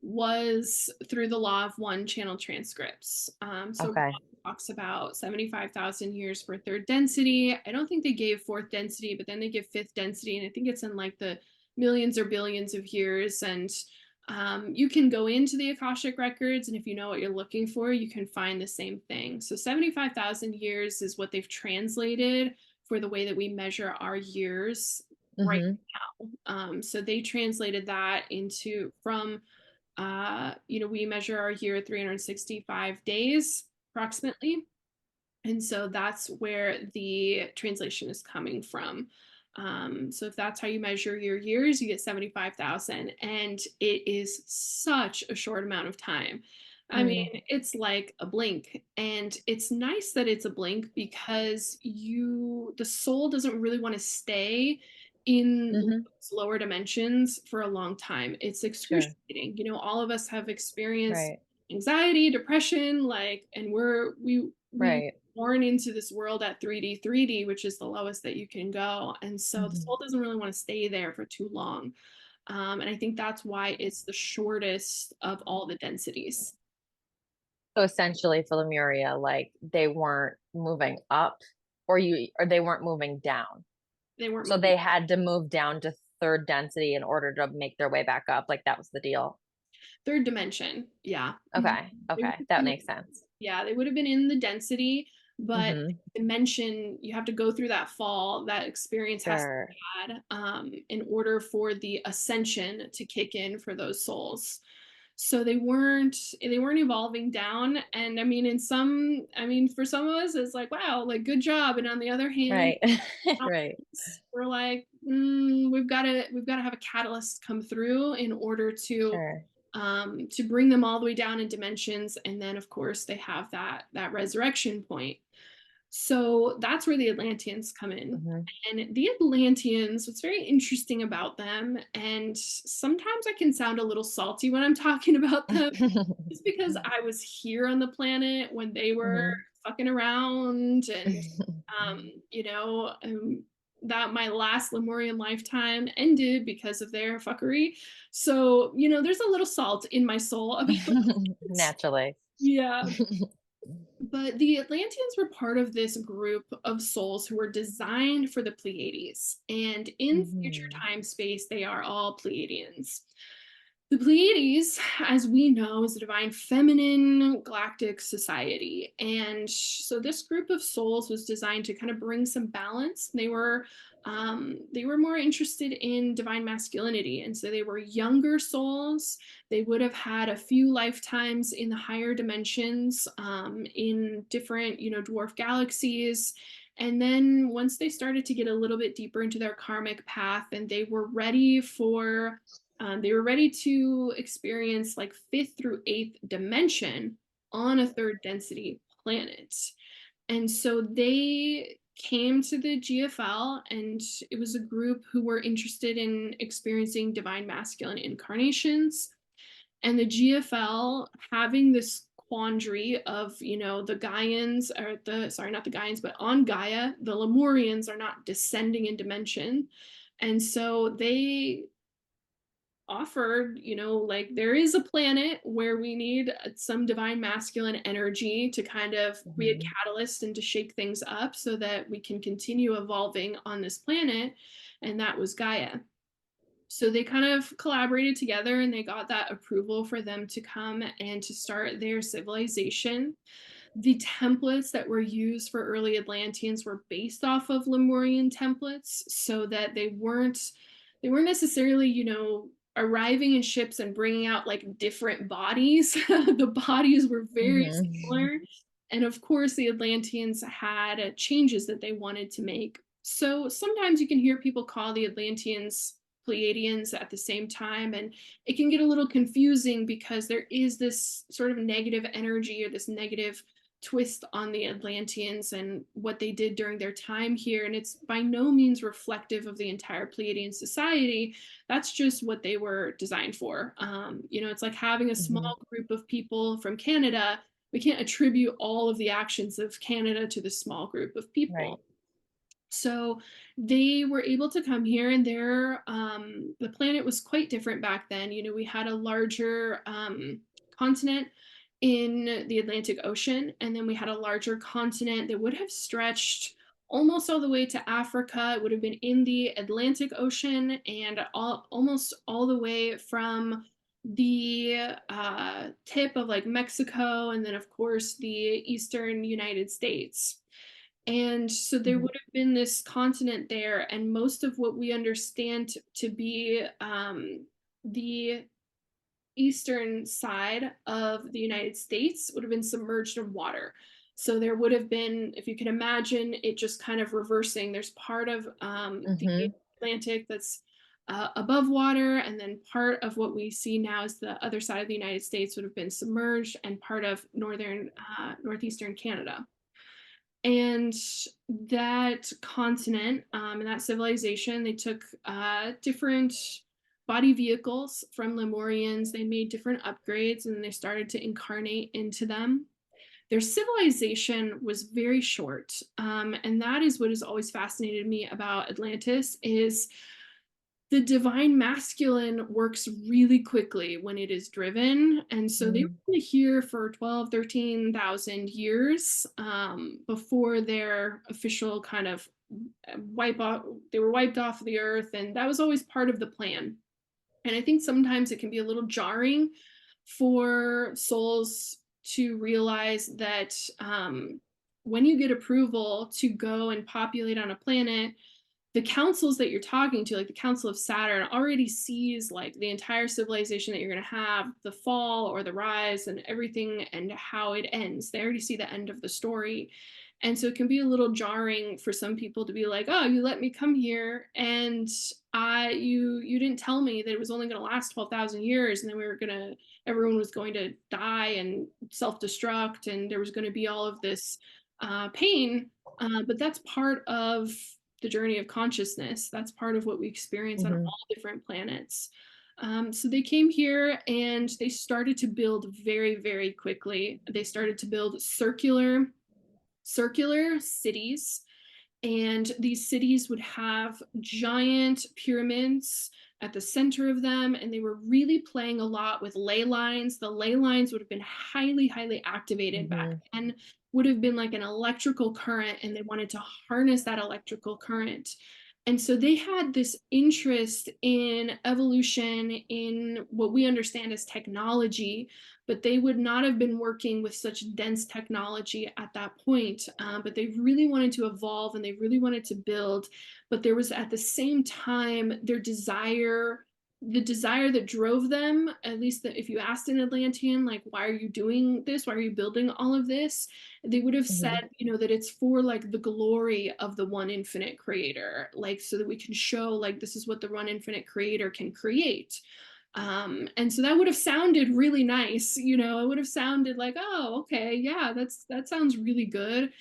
was through the law of one channel transcripts. So Okay. it talks about 75,000 years for third density. I don't think they gave fourth density, but then they give fifth density. And I think it's in like the millions or billions of years. And you can go into the Akashic records, and if you know what you're looking for, you can find the same thing. So 75,000 years is what they've translated for the way that we measure our years right Hmm. now. So they translated that into from we measure our year 365 days approximately. And so that's where the translation is coming from. So if that's how you measure your years, you get 75,000. And it is such a short amount of time. I Mm, mean, it's like a blink. And it's nice that it's a blink because the soul doesn't really want to stay in hmm. lower dimensions for a long time. It's Sure. excruciating. All of us have experienced Right. anxiety, depression, like, and we Right. born into this world at 3D, which is the lowest that you can go. And so the Hmm. soul doesn't really want to stay there for too long. And I think that's why it's the shortest of all the densities. So essentially for Lemuria, like they weren't moving up or they weren't moving down. They weren't So moving. they had to move down to third density in order to make their way back up. Like that was the deal. Third dimension. Yeah. Mhm. Okay. They would Okay. have That been, makes sense. yeah, they would have been in the density, but Hmm. dimension, you have to go through that fall. That experience has to Sure. be had in order for the ascension to kick in for those souls. So they weren't evolving down. And I mean, for some of us, it's like, wow, like good job. And on the other hand, Right. Right. we're like, we've got to have a catalyst come through in order Sure. to bring them all the way down in dimensions. And then of course they have that resurrection point. So that's where the Atlanteans come in. Hmm. And the Atlanteans, what's very interesting about them, and sometimes I can sound a little salty when I'm talking about them, is because I was here on the planet when they were Hmm. fucking around, and that my last Lemurian lifetime ended because of their fuckery. So, there's a little salt in my soul about it. Naturally. Yeah. But the Atlanteans were part of this group of souls who were designed for the Pleiades. And in future Hmm. time space, they are all Pleiadians. The Pleiades, as we know, is a divine feminine galactic society. And so this group of souls was designed to kind of bring some balance. They were more interested in divine masculinity. And so they were younger souls. They would have had a few lifetimes in the higher dimensions, in different, dwarf galaxies. And then once they started to get a little bit deeper into their karmic path and they were ready to experience like fifth through eighth dimension on a third density planet. And so they came to the GFL, and it was a group who were interested in experiencing divine masculine incarnations. And the GFL having this quandary of, the Gaians, or sorry, not the Gaians, but on Gaia, the Lemurians are not descending in dimension. And so they offered, like there is a planet where we need some divine masculine energy to kind of be a Mhm. catalyst and to shake things up so that we can continue evolving on this planet. And that was Gaia. So they kind of collaborated together and they got that approval for them to come and to start their civilization. The templates that were used for early Atlanteans were based off of Lemurian templates, so that they weren't necessarily, arriving in ships and bringing out like different bodies. The bodies were very Mhm. similar. And of course, the Atlanteans had changes that they wanted to make. So sometimes you can hear people call the Atlanteans Pleiadians at the same time, and it can get a little confusing because there is this sort of negative energy or this negative twist on the Atlanteans and what they did during their time here. And it's by no means reflective of the entire Pleiadian society. That's just what they were designed for. It's like having a Mhm. small group of people from Canada. We can't attribute all of the actions of Canada to this small group of Right. people. So they were able to come here, and the planet was quite different back then. We had a larger continent in the Atlantic Ocean, and then we had a larger continent that would have stretched almost all the way to Africa. It would have been in the Atlantic Ocean, and almost all the way from the tip of like Mexico, and then of course the eastern United States. And so there Mhm. would have been this continent there, and most of what we understand to be the eastern side of the United States would have been submerged in water. So there would have been, if you can imagine it just kind of reversing, there's part of the Mhm. Atlantic that's above water, and then part of what we see now is the other side of the United States would have been submerged, and part of northeastern Canada. And that continent and that civilization, they took different body vehicles from Lemurians. They made different upgrades and they started to incarnate into them. Their civilization was very short, and that is what has always fascinated me about Atlantis is the divine masculine works really quickly when it is driven. And so they Mhm. were here for 12, 13,000 years before their official kind of wipe off, they were wiped off the earth. And that was always part of the plan. And I think sometimes it can be a little jarring for souls to realize that when you get approval to go and populate on a planet, the councils that you're talking to, like the Council of Saturn, already sees like the entire civilization that you're going to have, the fall or the rise, and everything, and how it ends. They already see the end of the story. And so it can be a little jarring for some people to be like, "Oh, you let me come here, and you didn't tell me that it was only going to last 12,000 years, and then everyone was going to die and self-destruct, and there was going to be all of this pain." But that's part of the journey of consciousness. That's part of what we experience on Mhm. all different planets. So they came here and they started to build very, very quickly. They started to build circular cities, and these cities would have giant pyramids at the center of them, and they were really playing a lot with ley lines. The ley lines would have been highly, highly activated back Mhm. then, would have been like an electrical current, and they wanted to harness that electrical current. And so they had this interest in evolution, in what we understand as technology, but they would not have been working with such dense technology at that point. But they really wanted to evolve and they really wanted to build. But there was at the same time their desire the desire that drove them, at least that if you asked an Atlantean, like, why are you doing this? Why are you building all of this? They would have Hmm. said, that it's for like the glory of the one infinite creator, like so that we can show like this is what the one infinite creator can create. And so that would have sounded really nice, it would have sounded like, oh, okay, yeah, that sounds really good.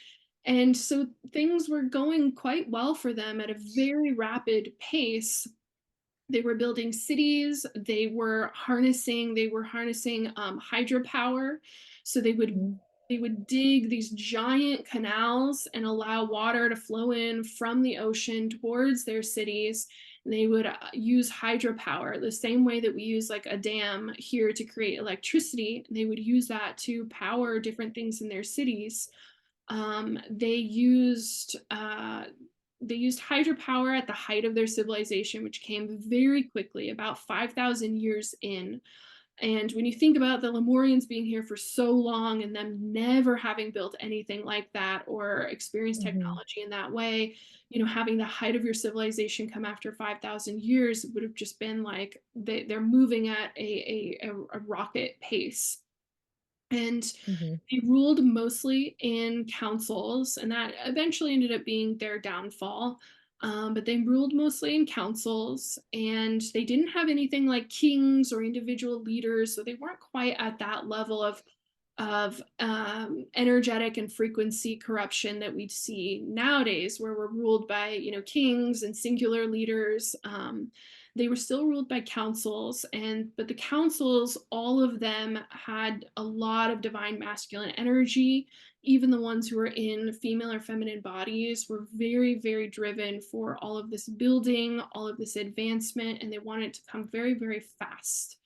And so things were going quite well for them at a very rapid pace. They were building cities. They were harnessing hydropower. So they would dig these giant canals and allow water to flow in from the ocean towards their cities. They would use hydropower the same way that we use like a dam here to create electricity. They would use that to power different things in their cities. Um, they used uh, they used hydropower at the height of their civilization, which came very quickly, about 5,000 years in. And when you think about the Lemurians being here for so long and them never having built anything like that or experienced Hmm. technology in that way, having the height of your civilization come after 5,000 years would have just been like they're moving at a rocket pace. And Hmm. they ruled mostly in councils, and that eventually ended up being their downfall. But they ruled mostly in councils, and they didn't have anything like kings or individual leaders, so they weren't quite at that level of energetic and frequency corruption that we'd see nowadays, where we're ruled by kings and singular leaders. They were still ruled by councils, but the councils, all of them had a lot of divine masculine energy. Even the ones who were in female or feminine bodies were very, very driven for all of this building, all of this advancement, and they wanted to come very, very fast.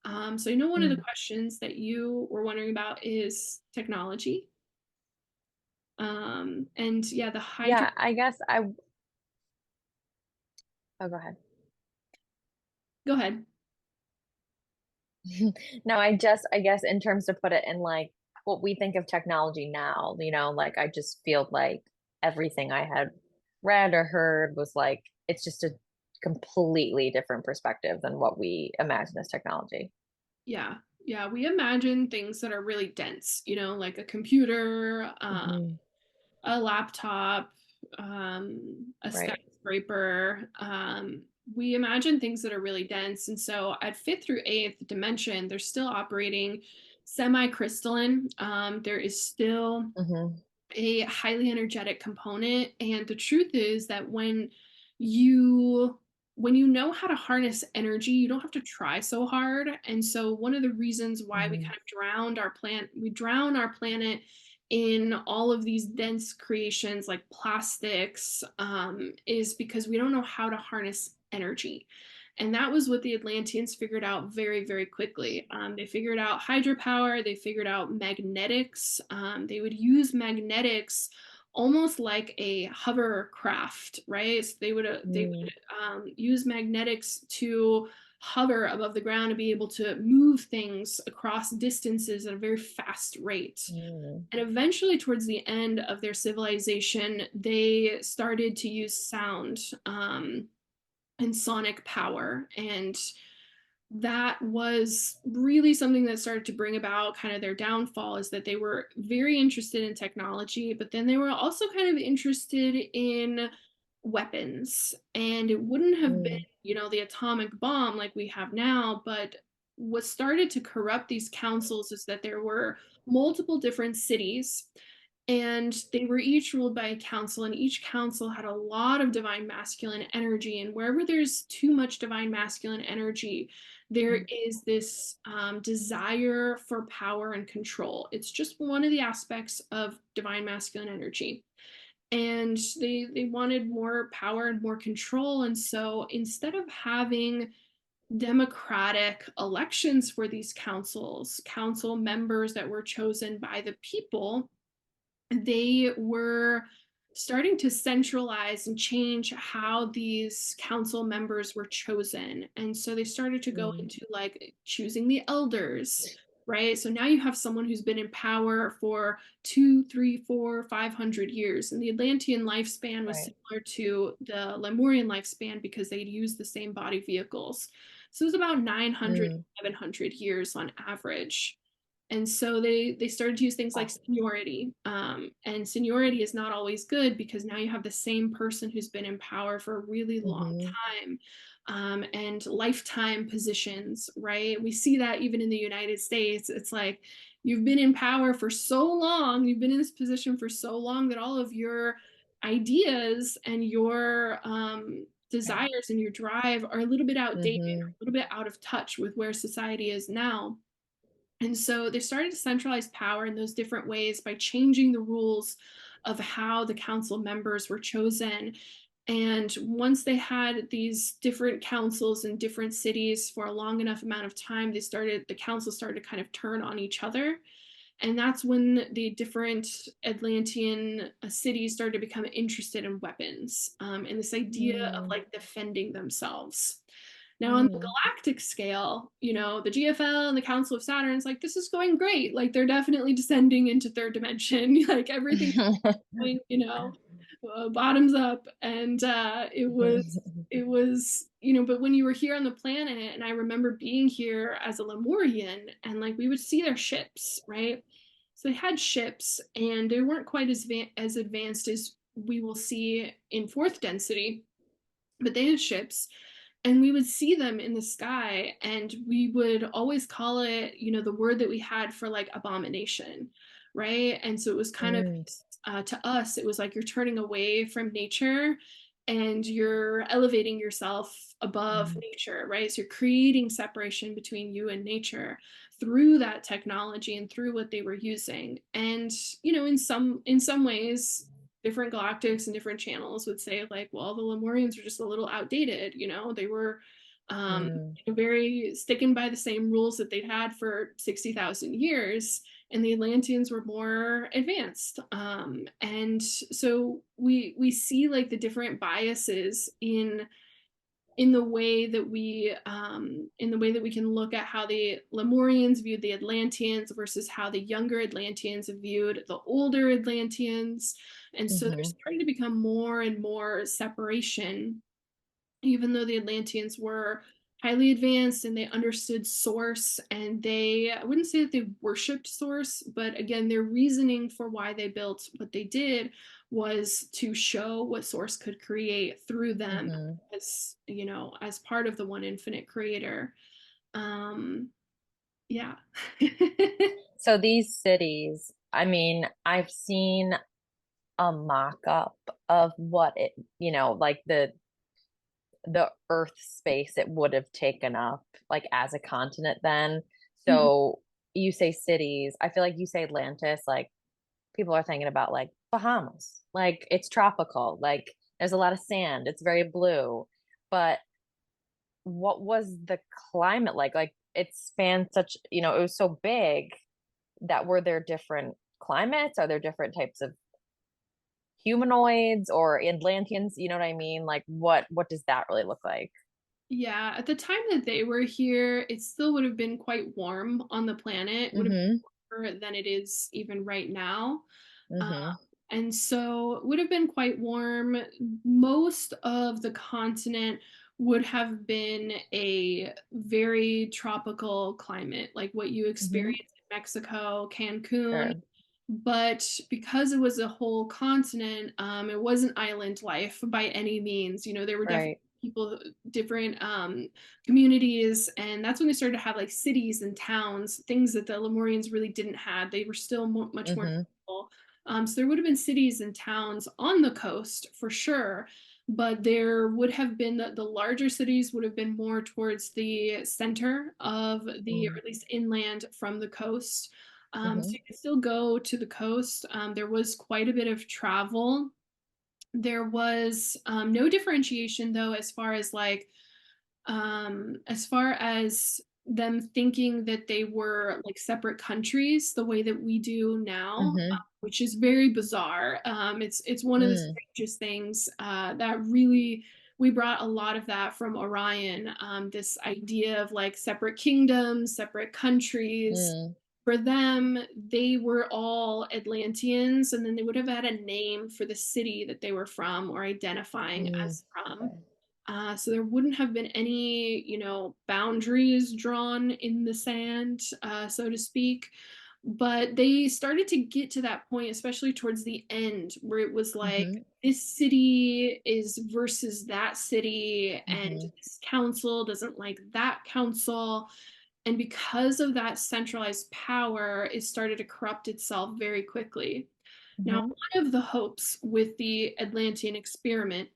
So I know one of the Mm. questions that you were wondering about is technology. And yeah, the hydro. Yeah, I guess I. Oh, go ahead. Go ahead. No, I guess in terms to put it in like what we think of technology now, like I just feel like everything I had read or heard was like it's just a completely different perspective than what we imagine as technology. Yeah, yeah. We imagine things that are really dense, like a computer, Hmm. a laptop, a Right. skyscraper. We imagine things that are really dense. And so at fifth through eighth dimension, they're still operating semi-crystalline. There is still Hmm. a highly energetic component. And the truth is that you when you know how to harness energy, you don't have to try so hard. And so one of the reasons why we Hmm. kind of drown our planet in all of these dense creations like plastics, is because we don't know how to harness energy. And that was what the Atlanteans figured out very, very quickly. They figured out hydropower, they figured out magnetics. They would use magnetics almost like a hovercraft, right? So they would use magnetics to hover above the ground and be able to move things across distances at a very fast rate. Hmm. And eventually, towards the end of their civilization, they started to use sound. And sonic power. And that was really something that started to bring about kind of their downfall, is that they were very interested in technology, but then they were also kind of interested in weapons. And it wouldn't have been, Hmm. the atomic bomb like we have now, but what started to corrupt these councils is that there were multiple different cities, and they were each ruled by a council, and each council had a lot of divine masculine energy. And wherever there's too much divine masculine energy, there is this desire for power and control. It's just one of the aspects of divine masculine energy. And they wanted more power and more control. And so instead of having democratic elections for these council members that were chosen by the people, they were starting to centralize and change how these council members were chosen. And so they started to go Hmm. into like choosing the elders, right? So now you have someone who's been in power for 2, 3, 4, 500 years. And the Atlantean lifespan was Right. similar to the Lemurian lifespan because they'd used the same body vehicles. So it was about 900, Mm. 700 years on average. And so they started to use things like Oh. seniority. And seniority is not always good because now you have the same person who's been in power for a really long Hmm. time, and lifetime positions, right? We see that even in the United States. It's like you've been in power for so long, you've been in this position for so long that all of your ideas and your desires and your drive are a little bit outdated, Hmm. a little bit out of touch with where society is now. And so they started to centralize power in those different ways by changing the rules of how the council members were chosen. And once they had these different councils in different cities for a long enough amount of time, the council started to kind of turn on each other. And that's when the different Atlantean cities started to become interested in weapons, and this idea of Mm. like defending themselves. Now, on the Mm. galactic scale, the GFL and the Council of Saturn is like, this is going great. Like, they're definitely descending into third dimension. Like, everything's going, bottoms up. And but when you were here on the planet, and I remember being here as a Lemurian, and like we would see their ships, right? So they had ships, and they weren't quite as advanced as we will see in fourth density, but they had ships, and we would see them in the sky, and we would always call it, the word that we had for like abomination, right? And so it was kind of, Mm. to us it was like you're turning away from nature and you're elevating yourself above Mm. nature, right? So you're creating separation between you and nature through that technology and through what they were using. And in some ways, different galactics and different channels would say like, well, the Lemurians are just a little outdated. They were um, Mm. very sticking by the same rules that they'd had for 60,000 years, and the Atlanteans were more advanced. And so we see like the different biases in the way that we can look at how the Lemurians viewed the Atlanteans versus how the younger Atlanteans viewed the older Atlanteans. And so there's Mhm. starting to become more and more separation, even though the Atlanteans were highly advanced and they understood source, and I wouldn't say that they worshiped source, but again, their reasoning for why they built what they did was to show what source could create through them, Mhm. as part of the one infinite creator. Um, yeah. So these cities, I mean, I've seen a mock-up of what it, like the Earth space it would have taken up, like as a continent then. Mhm. So you say cities, I feel like you say Atlantis, like people are thinking about like Bahamas. Like it's tropical, like there's a lot of sand, it's very blue. But what was the climate like? Like it spanned such, it was so big that were there different climates? Are there different types of humanoids or Atlanteans? You know what I mean? Like what does that really look like? Yeah, at the time that they were here, it still would have been quite warm on the planet. It would have Mm-hmm. been warmer than it is even right now. Mm-hmm. And so it would have been quite warm. Most of the continent would have been a very tropical climate, like what you Mm-hmm. experience in Mexico, Cancun. Sure. But because it was a whole continent, it wasn't island life by any means. There were definitely Right. people, different communities, and that's when they started to have like cities and towns, things that the Lemurians really didn't have. They were still much more Mm-hmm. people. So there would have been cities and towns on the coast for sure, but there would have been the larger cities would have been more towards the center of or at least inland from the coast. So Mm-hmm. you could still go to the coast. There was quite a bit of travel. There was no differentiation though, as far as them thinking that they were like separate countries the way that we do now, Mm-hmm. which is very bizarre. It's one of the Mm. strangest things that really we brought a lot of that from Orion. This idea of like separate kingdoms, separate countries. Mm. For them, they were all Atlanteans, and then they would have had a name for the city that they were from or identifying Mm. as from. Okay. So there wouldn't have been any, boundaries drawn in the sand, so to speak. But they started to get to that point, especially towards the end, where it was like Mm-hmm. this city is versus that city, and Mm-hmm. this council doesn't like that council. And because of that centralized power, it started to corrupt itself very quickly. Now, Mm-hmm. one of the hopes with the Atlantean experiment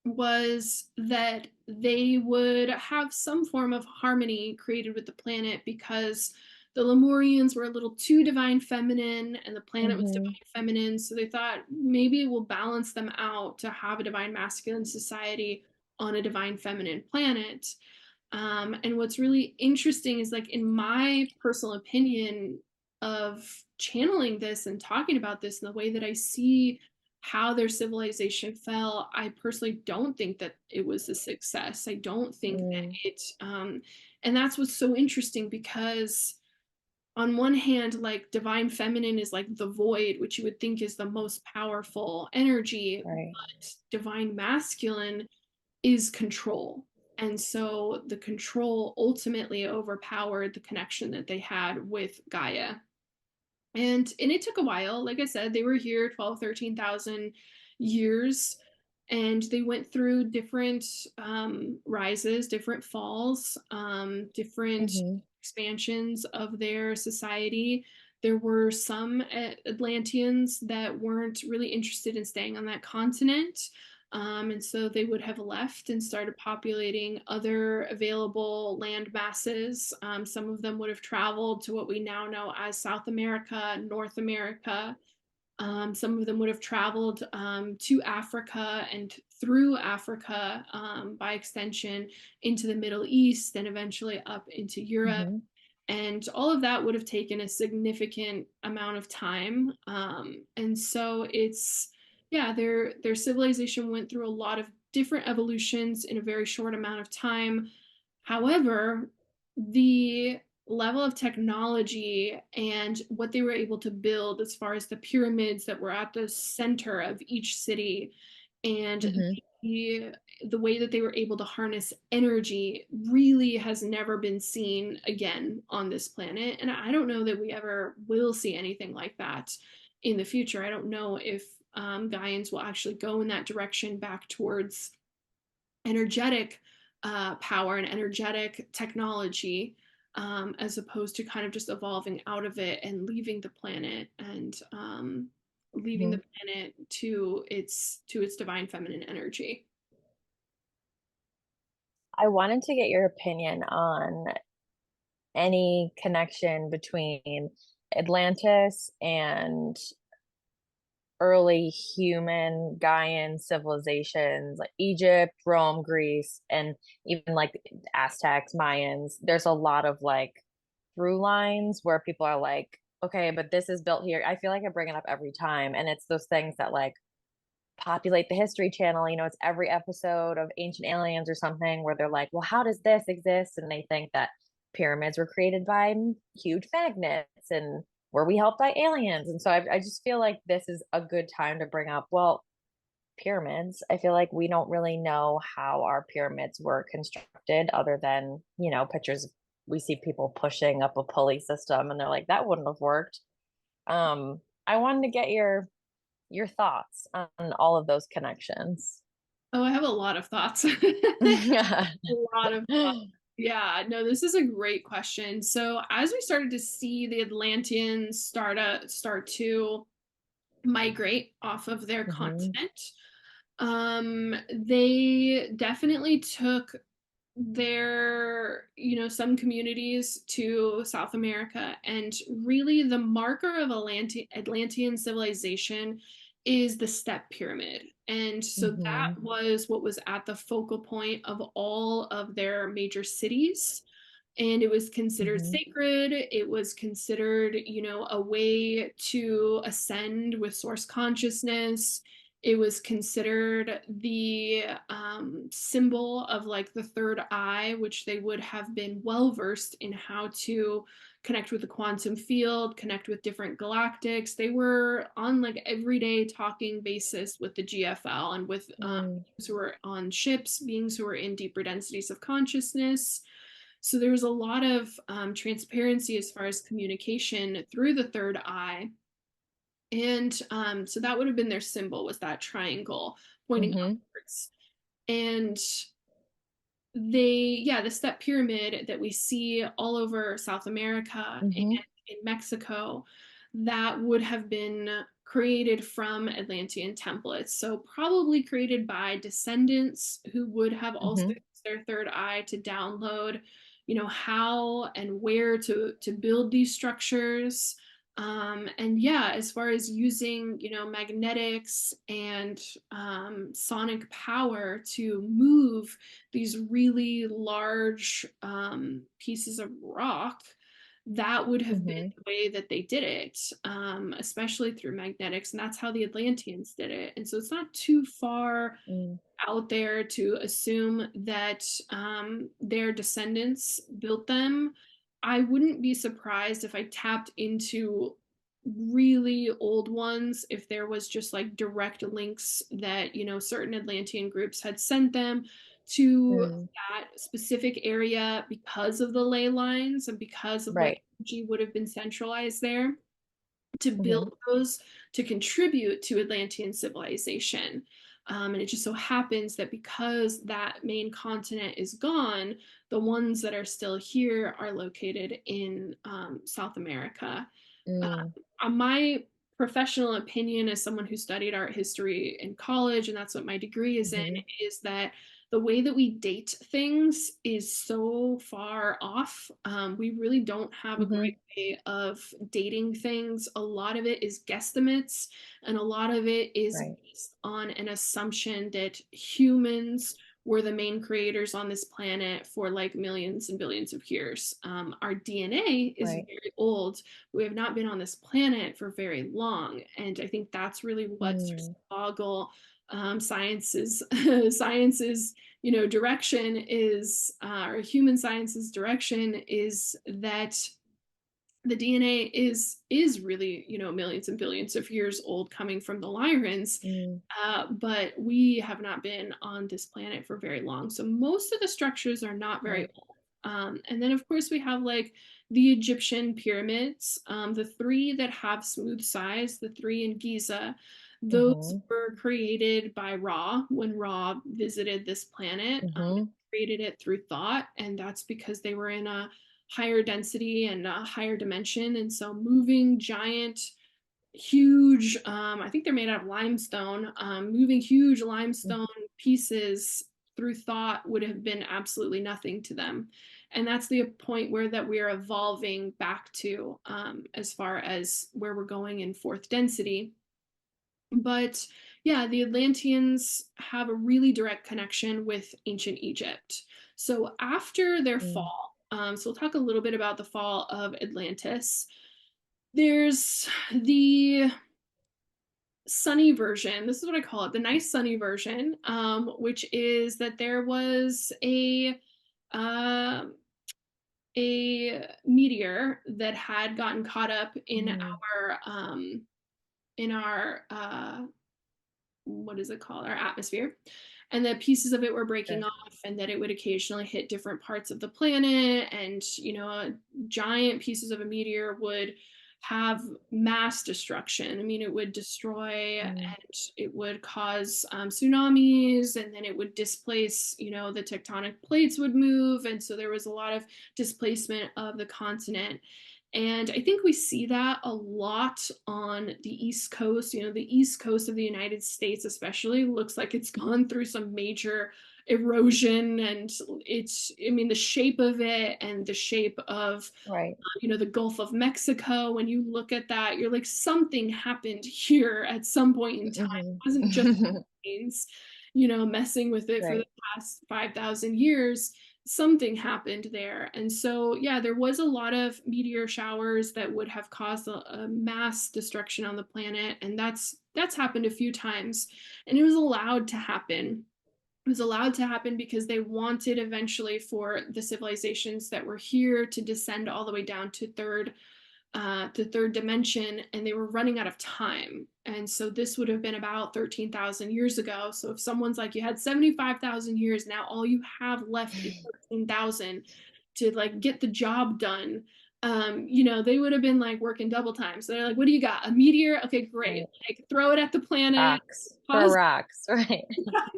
was that they would have some form of harmony created with the planet, because the Lemurians were a little too divine feminine and the planet was Mm-hmm. divine feminine. So they thought maybe it will balance them out to have a divine masculine society on a divine feminine planet. And what's really interesting is, like, in my personal opinion of channeling this and talking about this, and the way that I see how their civilization fell, I personally don't think that it was a success. I don't think that Mm, and that's what's so interesting, because on one hand, like, divine feminine is like the void, which you would think is the most powerful energy, right. but divine masculine is control. And so the control ultimately overpowered the connection that they had with Gaia. And it took a while. Like I said, they were here 12, 13,000 years, and they went through different rises, different falls, different Mm-hmm. expansions of their society. There were some Atlanteans that weren't really interested in staying on that continent. And so they would have left and started populating other available land masses. Some of them would have traveled to what we now know as South America, North America. Some of them would have traveled to Africa and through Africa, by extension, into the Middle East and eventually up into Europe. Mm-hmm. And all of that would have taken a significant amount of time. And so yeah, their civilization went through a lot of different evolutions in a very short amount of time. However, the level of technology and what they were able to build, as far as the pyramids that were at the center of each city, and Mm-hmm. the the way that they were able to harness energy, really has never been seen again on this planet. And I don't know that we ever will see anything like that in the future. I don't know if Gaians will actually go in that direction, back towards energetic power and energetic technology, as opposed to kind of just evolving out of it and leaving the planet, and leaving Mm-hmm. the planet to its divine feminine energy. I wanted to get your opinion on any connection between Atlantis and early human Gaian civilizations like Egypt, Rome, Greece, and even like Aztecs, Mayans. There's a lot of like through lines where people are like, okay, but this is built here. I feel like I bring it up every time. And it's those things that like populate the History Channel. It's every episode of Ancient Aliens or something where they're like, well, how does this exist? And they think that pyramids were created by huge magnets and were we helped by aliens? And so I just feel like this is a good time to bring up, well, pyramids. I feel like we don't really know how our pyramids were constructed other than, pictures. We see people pushing up a pulley system and they're like, that wouldn't have worked. I wanted to get your thoughts on all of those connections. Oh, I have a lot of thoughts. A Yeah. lot of thoughts. Yeah, no, this is a great question. So as we started to see the Atlanteans start to migrate off of their Hmm. continent, they definitely took some communities to South America. And really, the marker of Atlantean civilization is the step pyramid. And so that Hmm. was what was at the focal point of all of their major cities. And it was considered Hmm. sacred. It was considered, a way to ascend with source consciousness. It was considered the symbol of like the third eye, which they would have been well versed in how to connect with the quantum field, connect with different galactics. They were on like everyday talking basis with the GFL and with Mm, beings who were on ships, beings who were in deeper densities of consciousness. So there was a lot of transparency as far as communication through the third eye. And so that would have been their symbol, was that triangle pointing mm-hmm, upwards. And they, yeah, the step pyramid that we see all over South America and mm-hmm, in Mexico, that would have been created from Atlantean templates. So probably created by descendants who would have also mm-hmm, used their third eye to download, how and where to build these structures. And yeah, as far as using, magnetics and sonic power to move these really large pieces of rock, that would have been mm-hmm, the way that they did it, especially through magnetics. And that's how the Atlanteans did it. And so it's not too far mm, out there to assume that their descendants built them. I wouldn't be surprised if I tapped into really old ones, if there was just like direct links that, certain Atlantean groups had sent them to mm, that specific area because of the ley lines and because of what right. energy would have been centralized there to build Mm-hmm, those to contribute to Atlantean civilization. And it just so happens that because that main continent is gone, the ones that are still here are located in South America. mm, My professional opinion as someone who studied art history in college, and that's what my degree is in, mm-hmm, is that the way that we date things is so far off. We really don't have a mm-hmm, great way of dating things. A lot of it is guesstimates, and a lot of it is right, based on an assumption that humans were the main creators on this planet for like millions and billions of years. Our DNA is right. very old. We have not been on this planet for very long, and I think that's really what starts to Mm, boggle science's science's direction is, or human science's direction is that the DNA is really, millions and billions of years old, coming from the Lyrans, mm, but we have not been on this planet for very long. So most of the structures are not very right. old. And then, of course, we have like the Egyptian pyramids, the three that have smooth sides, the three in Giza. Those Mm-hmm, were created by Ra when Ra visited this planet. mm-hmm, Created it through thought, and that's because they were in a higher density and a higher dimension. And so moving giant, huge, I think they're made out of limestone, moving huge limestone pieces through thought would have been absolutely nothing to them. And that's the point where that we are evolving back to, as far as where we're going in fourth density. But yeah, the Atlanteans have a really direct connection with ancient Egypt. So after their mm, fall, so we'll talk a little bit about the fall of Atlantis. There's the sunny version. This is what I call it, the nice sunny version, which is that there was um a meteor that had gotten caught up mm, in our what is it called, our atmosphere, and that pieces of it were breaking sure. off, and that it would occasionally hit different parts of the planet, and giant pieces of a meteor would have mass destruction. I mean, it would destroy, and Mm, it would cause tsunamis, and then it would displace, the tectonic plates would move, and so there was a lot of displacement of the continent. And I think we see that a lot on the East Coast. The East Coast of the United States, especially, looks like it's gone through some major erosion. And I mean, the shape of it and the shape of, right. the Gulf of Mexico, when you look at that, you're like, something happened here at some point in time. It wasn't just Mm-hmm. planes, messing with it for the Right. past 5,000 years. something happened there. And so, yeah, there was a lot of meteor showers that would have caused a mass destruction on the planet, and that's happened a few times, and it was allowed to happen. It was allowed to happen because they wanted eventually for the civilizations that were here to descend all the way down to third dimension, and they were running out of time. And so this would have been about 13,000 years ago. So if someone's like, you had 75,000 years, now all you have left is 13,000 to like get the job done. They would have been like working double time. So they're like, what do you got? A meteor? Okay, great. Right. Like throw it at the planet, Rocks. For pause, rocks, right.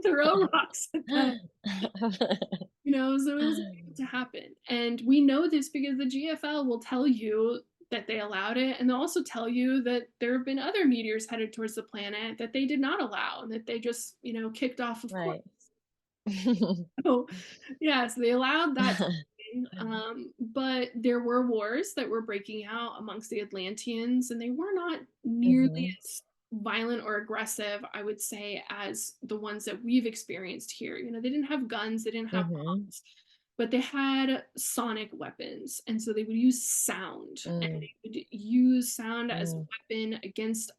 throw rocks at them. So it was able to happen. And we know this because the GFL will tell you that they allowed it. And they'll also tell you that there have been other meteors headed towards the planet that they did not allow and that they just, kicked off, of course. Right. So, yeah, so they allowed that to happen. But there were wars that were breaking out amongst the Atlanteans, and they were not nearly Hmm. as violent or aggressive, I would say, as the ones that we've experienced here. They didn't have guns, they didn't have Hmm. bombs, but they had sonic weapons. And so they would use sound, and Mm, they would use sound as a mm, weapon against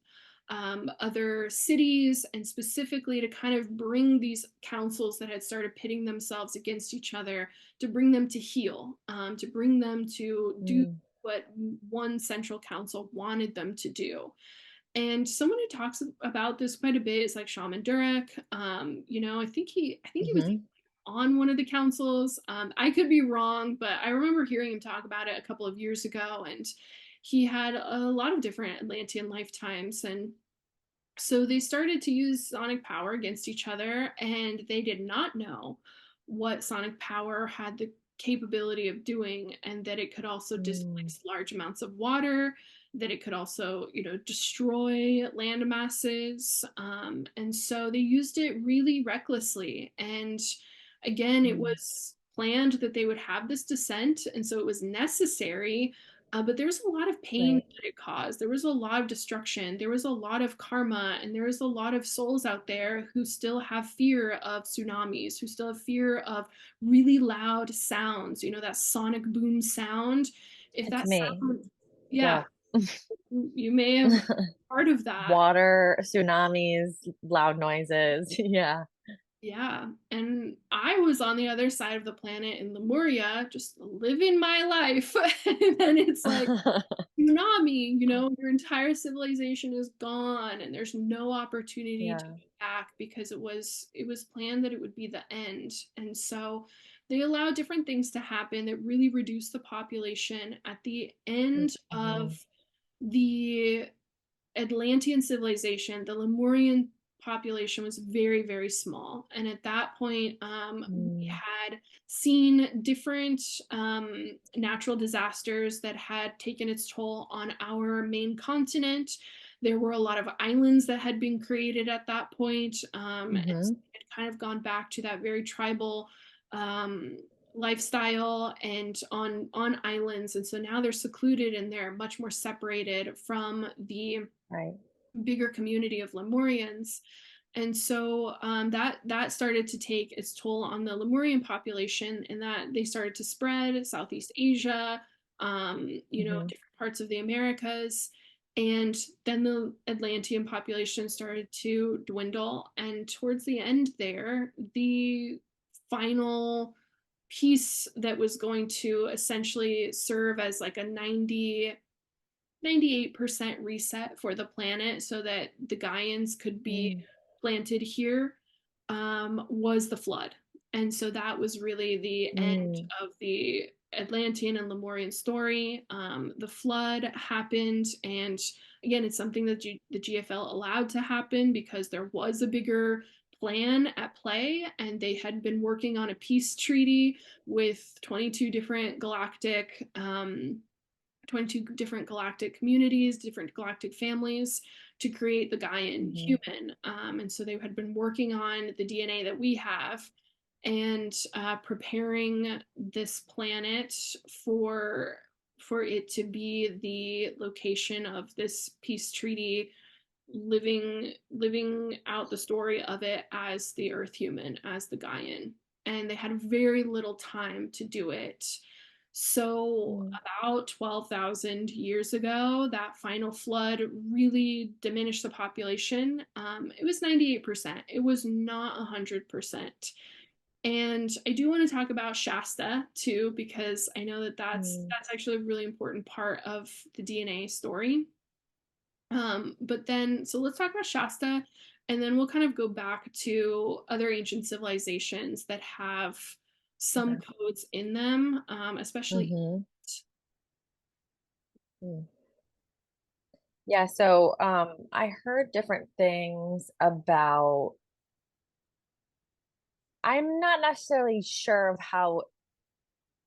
other cities, and specifically to kind of bring these councils that had started pitting themselves against each other, to bring them to heel, to bring them to do mm, what one central council wanted them to do. And someone who talks about this quite a bit is like Shaman Durek. I think he was hmm. on one of the councils. I could be wrong, but I remember hearing him talk about it a couple of years ago, and he had a lot of different Atlantean lifetimes. And so they started to use sonic power against each other, and they did not know what sonic power had the capability of doing, and that it could also Mm, displace large amounts of water, that it could also, destroy land masses. And so they used it really recklessly. And again, it mm. was planned that they would have this descent, and so it was necessary, but there was a lot of pain Right. that it caused. There was a lot of destruction. There was a lot of karma, and there is a lot of souls out there who still have fear of tsunamis, who still have fear of really loud sounds. That sonic boom sound. If It's that me. sound, yeah, Yep. you may have part of that. Water, tsunamis, loud noises. Yeah. Yeah. And I was on the other side of the planet in Lemuria, just living my life. And then it's like, tsunami, your entire civilization is gone, and there's no opportunity to Yeah. go back, because it was planned that it would be the end. And so they allowed different things to happen that really reduced the population. At the end Mm-hmm. of the Atlantean civilization, the Lemurian population was very, very small. And at that point, we Mm, had seen different natural disasters that had taken its toll on our main continent. There were a lot of islands that had been created at that point. And mm-hmm. it kind of gone back to that very tribal um, lifestyle, and on islands. And so now they're secluded, and they're much more separated from the Right. bigger community of Lemurians. And so that started to take its toll on the Lemurian population, and that they started to spread Southeast Asia, Mm-hmm. different parts of the Americas. And then the Atlantean population started to dwindle. And towards the end there, the final piece that was going to essentially serve as like a 98% reset for the planet so that the Gaians could be Mm, planted here, was the flood. And so that was really the end mm, of the Atlantean and Lemurian story. The flood happened, and again, it's something that the GFL allowed to happen because there was a bigger plan at play, and they had been working on a peace treaty with 22 different galactic communities, different galactic families, to create the Gaian mm-hmm. human. And so they had been working on the DNA that we have, and preparing this planet for for it to be the location of this peace treaty, living out the story of it as the Earth human, as the Gaian. and they had very little time to do it. So, Mm. about 12,000 years ago, that final flood really diminished the population. It was 98%. It was not 100%. And I do want to talk about Shasta too, because I know that Mm. that's actually a really important part of the DNA story. But then, so let's talk about Shasta, and then we'll kind of go back to other ancient civilizations that have some Okay. codes in them, especially. Mm-hmm. Mm. Yeah, so I heard different things about, I'm not necessarily sure of how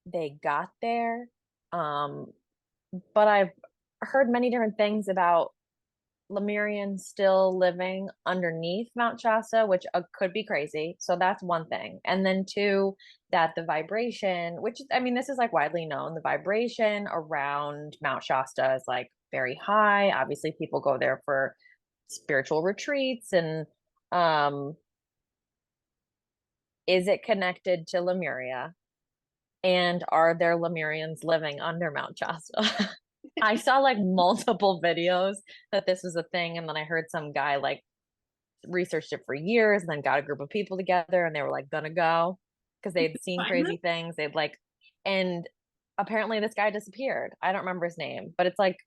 they got there. Um, but I've heard many different things about Lemurians still living underneath Mount Shasta, which could be crazy. So that's one thing. And then two, that the vibration, which I mean, this is like widely known, the vibration around Mount Shasta is like very high. Obviously, people go there for spiritual retreats and um is it connected to Lemuria? And are there Lemurians living under Mount Shasta? I saw like multiple videos that this was a thing, and then I heard some guy like researched it for years and then got a group of people together and they were like gonna go because they'd seen Find that? crazy things. They'd like, and apparently this guy disappeared. I don't remember his name, but it's like,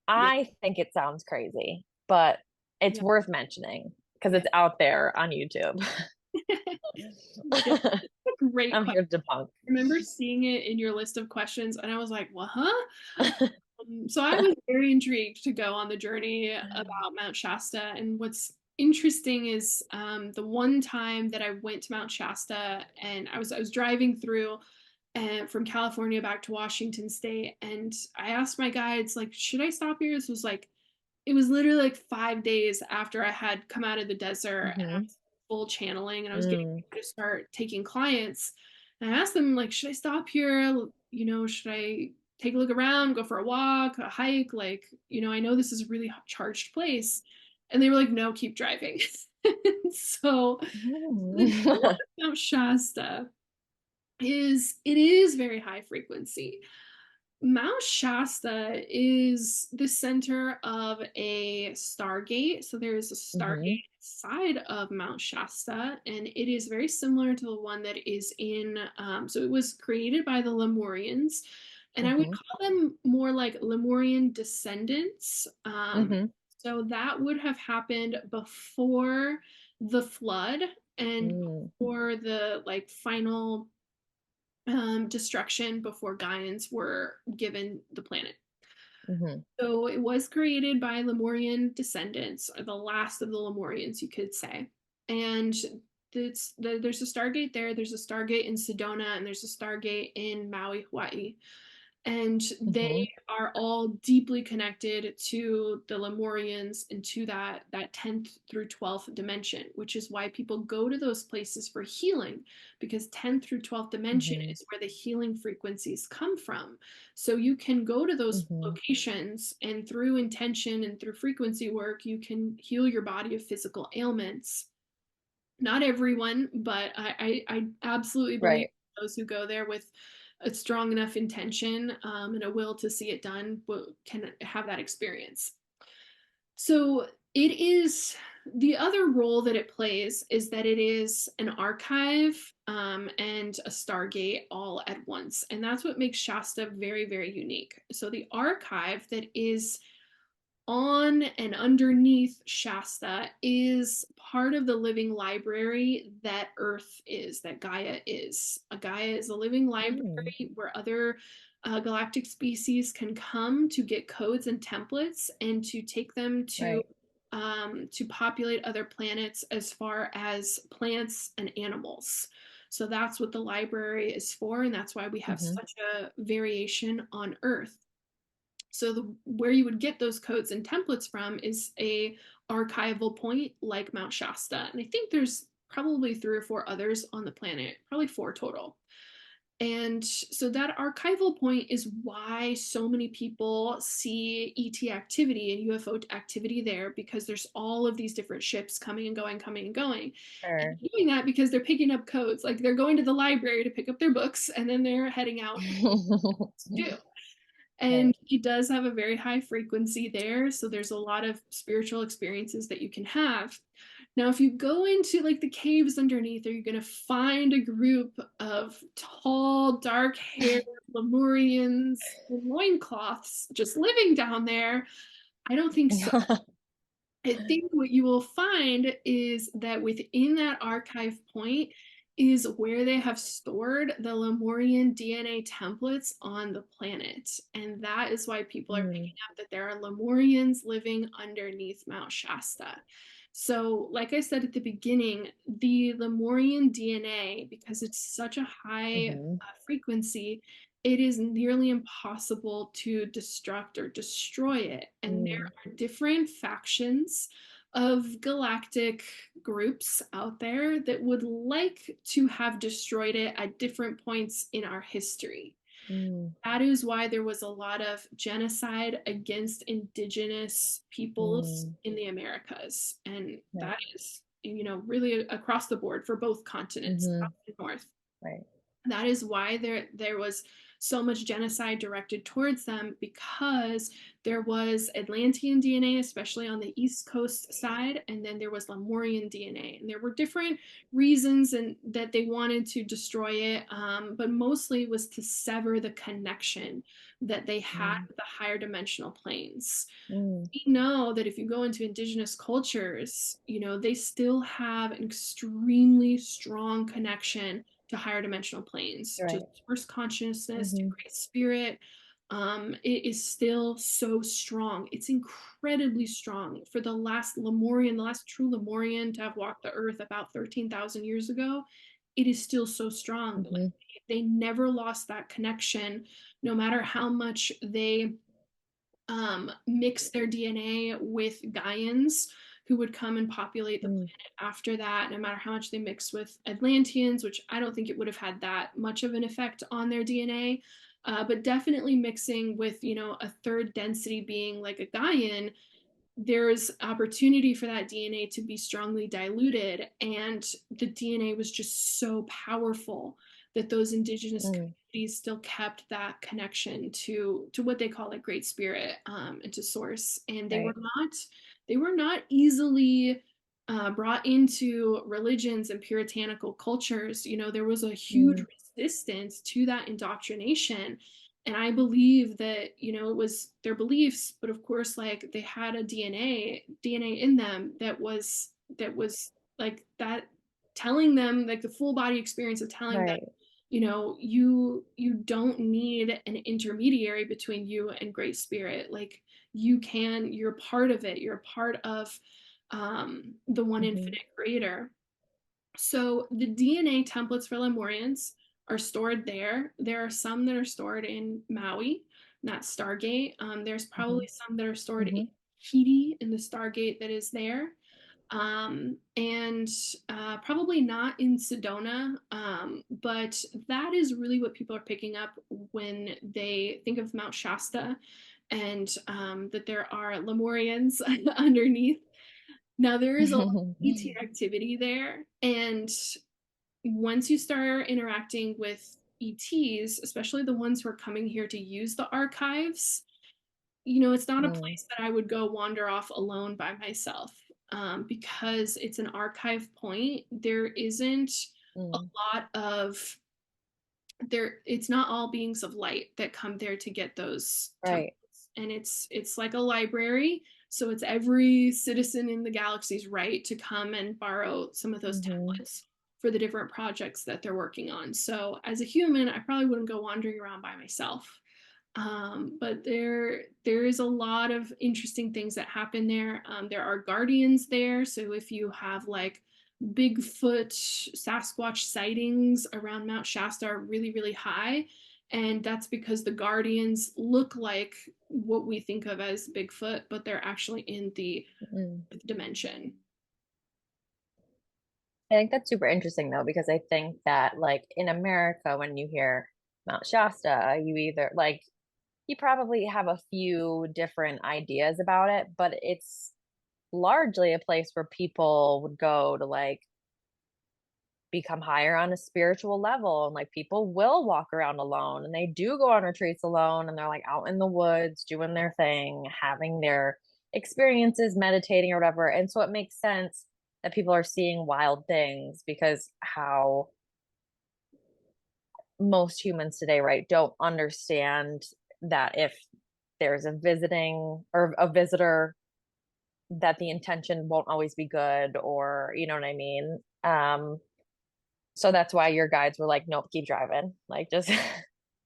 Yeah, I think it sounds crazy, but it's yeah, worth mentioning because yeah. it's out there on YouTube. Yeah, a great I'm question. here to debunk. I remember seeing it in your list of questions, and I was like, "What? Huh?" So I was very intrigued to go on the journey about Mount Shasta. And what's interesting is the one time that I went to Mount Shasta, and I was driving through from California back to Washington State, and I asked my guides like, "Should I stop here?" This was like it was literally like 5 days after I had come out of the desert and I Hmm. was full channeling and I was getting Mm. ready to start taking clients. And I asked them, like, should I stop here? You know, should I take a look around, go for a walk, a hike? Like, I know this is a really charged place. And they were like, no, keep driving. So the deal Mm. with Mount Shasta is it is very high frequency. Mount Shasta is the center of a stargate. So there's a Hmm. stargate side of Mount Shasta, and it is very similar to the one that is in. So it was created by the Lemurians, and I would Hmm. call them more like Lemurian descendants. Hmm. So that would have happened before the flood and Mm. before the like final destruction before Gaians were given the planet. Hmm. So it was created by Lemurian descendants, or the last of the Lemurians, you could say. And there's a Stargate there, there's a Stargate in Sedona, and there's a Stargate in Maui, Hawaii. And they Hmm. are all deeply connected to the Lemurians and to that 10th through 12th dimension, which is why people go to those places for healing, because 10th through 12th dimension Hmm. is where the healing frequencies come from. So you can go to those Hmm. locations, and through intention and through frequency work, you can heal your body of physical ailments. Not everyone, but I absolutely believe Right. those who go there with a strong enough intention and a will to see it done can have that experience. So it is the other role that it plays is that it is an archive and a Stargate all at once. And that's what makes Shasta very, very unique. So the archive that is on and underneath Shasta is part of the living library that Earth is, that Gaia is. Gaia is a living Mm. library where other galactic species can come to get codes and templates and to take them Right. to populate other planets as far as plants and animals. So that's what the library is for, and that's why we have Hmm. such a variation on Earth. So where you would get those codes and templates from is a archival point like Mount Shasta. And I think there's probably three or four others on the planet, probably four total. And so that archival point is why so many people see ET activity and UFO activity there, because there's all of these different ships coming and going, coming and going. And Sure. they're doing that because they're picking up codes. Like they're going to the library to pick up their books and then they're heading out to do. Right. And he does have a very high frequency there. So there's a lot of spiritual experiences that you can have. Now, if you go into like the caves underneath, are you going to find a group of tall, dark haired Lemurians in loincloths just living down there? I don't think so. I think what you will find is that within that archive point is where they have stored the Lemurian DNA templates on the planet. And that is why people are Mm, picking up that there are Lemurians living underneath Mount Shasta. So, like I said at the beginning, the Lemurian DNA, because it's such a high mhm, frequency, it is nearly impossible to destruct or destroy it. And mm, there are different factions of galactic groups out there that would like to have destroyed it at different points in our history. mm, That is why there was a lot of genocide against indigenous peoples mm. in the Americas. And Right. that is, really across the board for both continents, south Mhm. and north. Right. That is why there was so much genocide directed towards them, because there was Atlantean DNA, especially on the East Coast side, and then there was Lemurian DNA, and there were different reasons and that they wanted to destroy it, but mostly it was to sever the connection that they had Mm, with the higher dimensional planes. mm. We know that if you go into indigenous cultures, they still have an extremely strong connection to higher dimensional planes, to Right. source consciousness, to Mhm, great spirit. It is still so strong. It's incredibly strong. For the last Lemurian, the last true Lemurian to have walked the earth about 13,000 years ago, it is still so strong. Like, mhm, they never lost that connection, no matter how much they mix their DNA with Gaians who would come and populate the mm, planet after that, no matter how much they mix with Atlanteans, which I don't think it would have had that much of an effect on their DNA. But definitely mixing with, a third density being like a Gaian, there's opportunity for that DNA to be strongly diluted. And the DNA was just so powerful that those indigenous mm. communities still kept that connection to what they call like great spirit, and to source. And Right. they were not easily brought into religions and puritanical cultures. There was a huge Mm, resistance to that indoctrination. And I believe that, it was their beliefs, but of course, like they had a DNA in them that was like that, telling them like the full body experience of telling them, right. you don't need an intermediary between you and great spirit. Like you're part of it. You're part of the one Mhm, infinite creator. So the DNA templates for Lemurians are stored there. There are some that are stored in Maui, not Stargate. There's mhm, probably some that are stored in mhm, Haiti in the Stargate that is there. And probably not in Sedona. But that is really what people are picking up when they think of Mount Shasta, and that there are Lemurians underneath. Now, there is a lot of ET activity there, and once you start interacting with ETs, especially the ones who are coming here to use the archives, it's not a mm, place that I would go wander off alone by myself, because it's an archive point. There isn't a mm. lot of it's not all beings of light that come there to get those templates, Right. and it's like a library, so it's every citizen in the galaxy's right to come and borrow some of those Mhm, templates for the different projects that they're working on. So as a human, I probably wouldn't go wandering around by myself, but there is a lot of interesting things that happen there. There are guardians there, so if you have like Bigfoot, Sasquatch sightings around Mount Shasta are really, really high. And that's because the guardians look like what we think of as Bigfoot, but they're actually in the mm. dimension. I think that's super interesting though, because I think that like in America, when you hear Mount Shasta, you either like you probably have a few different ideas about it, but it's largely a place where people would go to like become higher on a spiritual level. And like people will walk around alone and they do go on retreats alone and they're like out in the woods doing their thing, having their experiences, meditating or whatever. And so it makes sense that people are seeing wild things because how most humans today, right, don't understand that if there's a visiting or a visitor, that the intention won't always be good, or you know what I mean. So that's why your guides were like, nope, keep driving, like just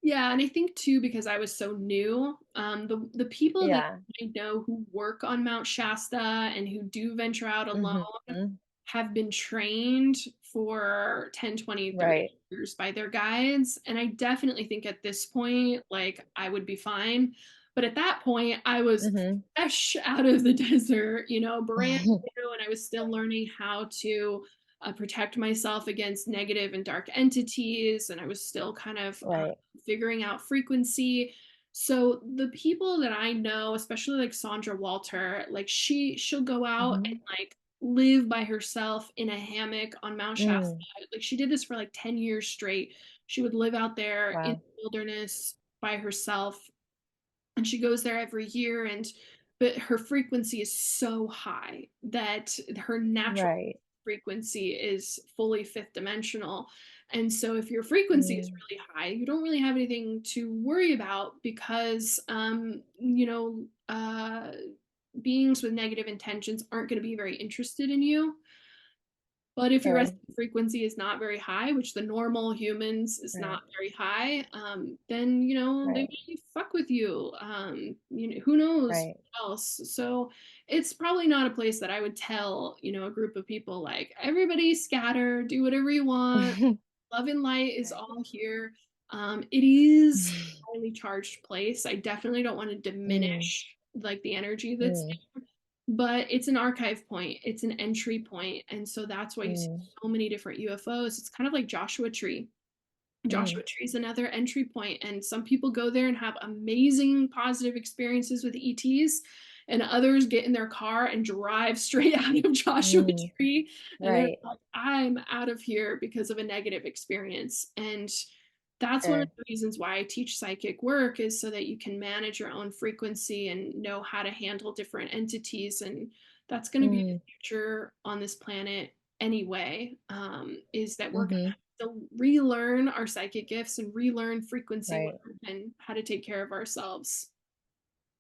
Yeah, and I think too because I was so new, the people that yeah. I know who work on Mount Shasta and who do venture out alone Hmm. have been trained for 10, 20, 30 Right. years by their guides. And I definitely think at this point, like I would be fine. But at that point, I was Hmm. fresh out of the desert, brand new, and I was still learning how to protect myself against negative and dark entities. And I was still kind of Right. figuring out frequency. So the people that I know, especially like Sandra Walter, like she'll go out and Hmm. like live by herself in a hammock on Mount Shasta. Mm. Like she did this for like 10 years straight. She would live out there in Wow. the wilderness by herself, and she goes there every year, and but her frequency is so high that her natural Right. frequency is fully fifth dimensional. And so if your frequency is Mm. really high, you don't really have anything to worry about because beings with negative intentions aren't going to be very interested in you. But if your Sure. resting frequency is not very high, which the normal humans is Right. not very high, then they Right. may fuck with you. Who knows Right. what else? So it's probably not a place that I would tell a group of people like everybody scatter, do whatever you want. Love and light is Right. all here. It is a highly charged place. I definitely don't want to Mm. diminish like the energy that's, Mm. but it's an archive point, it's an entry point, and so that's why you see Mm. so many different UFOs. It's kind of like Joshua Tree. Mm. Joshua Tree is another entry point, and some people go there and have amazing positive experiences with ETs, and others get in their car and drive straight out of Joshua Mm. Tree, and they're Right. like, I'm out of here because of a negative experience. And that's one of Sure. the reasons why I teach psychic work, is so that you can manage your own frequency and know how to handle different entities. And that's going to be Mm. the future on this planet anyway, is that we're going Hmm. to relearn our psychic gifts and relearn frequency Right. work and how to take care of ourselves.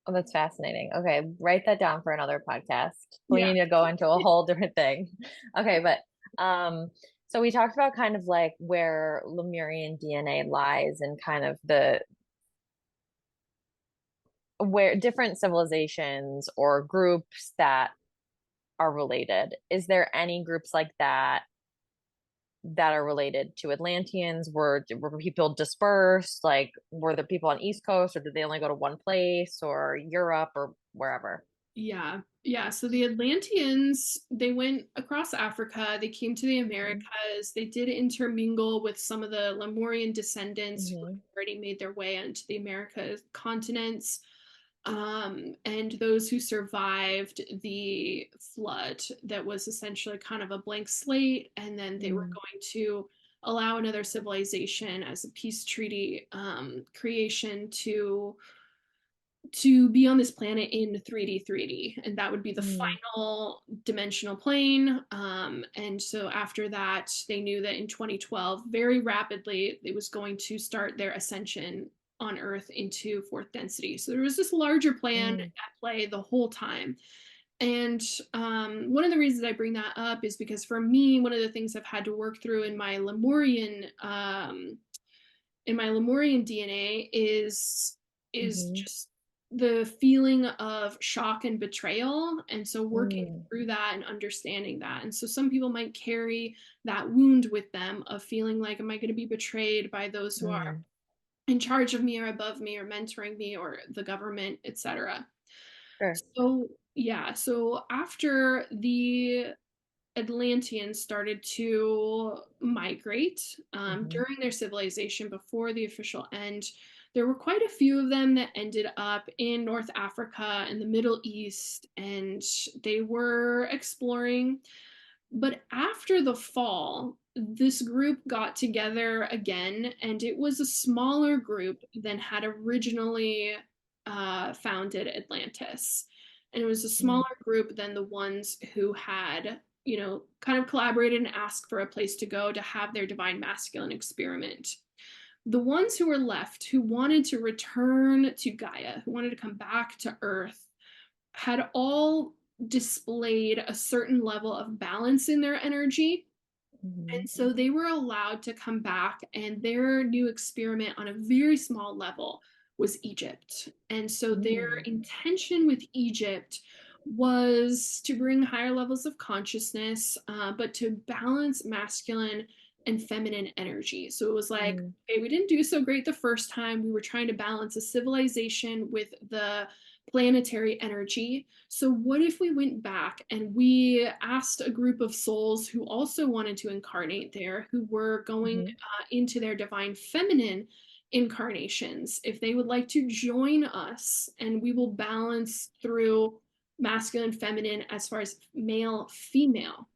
Oh, that's fascinating. Okay, write that down for another podcast. We Yeah. need to go into a whole different thing. Okay, but so we talked about kind of like where Lemurian DNA lies and kind of the where different civilizations or groups that are related. Is there any groups like that that are related to Atlanteans? Were people dispersed? Like, were the people on East Coast, or did they only go to one place, or Europe, or wherever? Yeah. Yeah. So the Atlanteans, they went across Africa, they came to the Mm-hmm. Americas, they did intermingle with some of the Lemurian descendants who had Mm-hmm. already made their way onto the Americas continents. And those who survived the flood that was essentially kind of a blank slate, and then they were Mm. going to allow another civilization as a peace treaty creation to be on this planet in 3D, and that would be the Mm. final dimensional plane. And so after that, they knew that in 2012, very rapidly, it was going to start their ascension on Earth into fourth density. So there was this larger plan Mm. at play the whole time. And one of the reasons I bring that up is because for me, one of the things I've had to work through in my Lemurian DNA is Mm-hmm. just the feeling of shock and betrayal. And so working Mm. through that and understanding that. And so some people might carry that wound with them of feeling like, am I going to be betrayed by those who are Mm. in charge of me or above me or mentoring me or the government, etc. Sure. So yeah, so after the Atlanteans started to migrate Hmm. during their civilization before the official end. There were quite a few of them that ended up in North Africa and the Middle East, and they were exploring. But after the fall, this group got together again, and it was a smaller group than had originally founded Atlantis. And it was a Mm. smaller group than the ones who had, kind of collaborated and asked for a place to go to have their divine masculine experiment. The ones who were left, who wanted to return to Gaia, who wanted to come back to Earth, had all displayed a certain level of balance in their energy. Hmm. And so they were allowed to come back, and their new experiment on a very small level was Egypt. And so their Mm. intention with Egypt was to bring higher levels of consciousness, but to balance masculine and feminine energy. So it was like, Mm. okay, we didn't do so great the first time. We were trying to balance a civilization with the planetary energy. So, what if we went back and we asked a group of souls who also wanted to incarnate there, who were going Hmm. into their divine feminine incarnations, if they would like to join us, and we will balance through masculine, feminine, as far as male, female.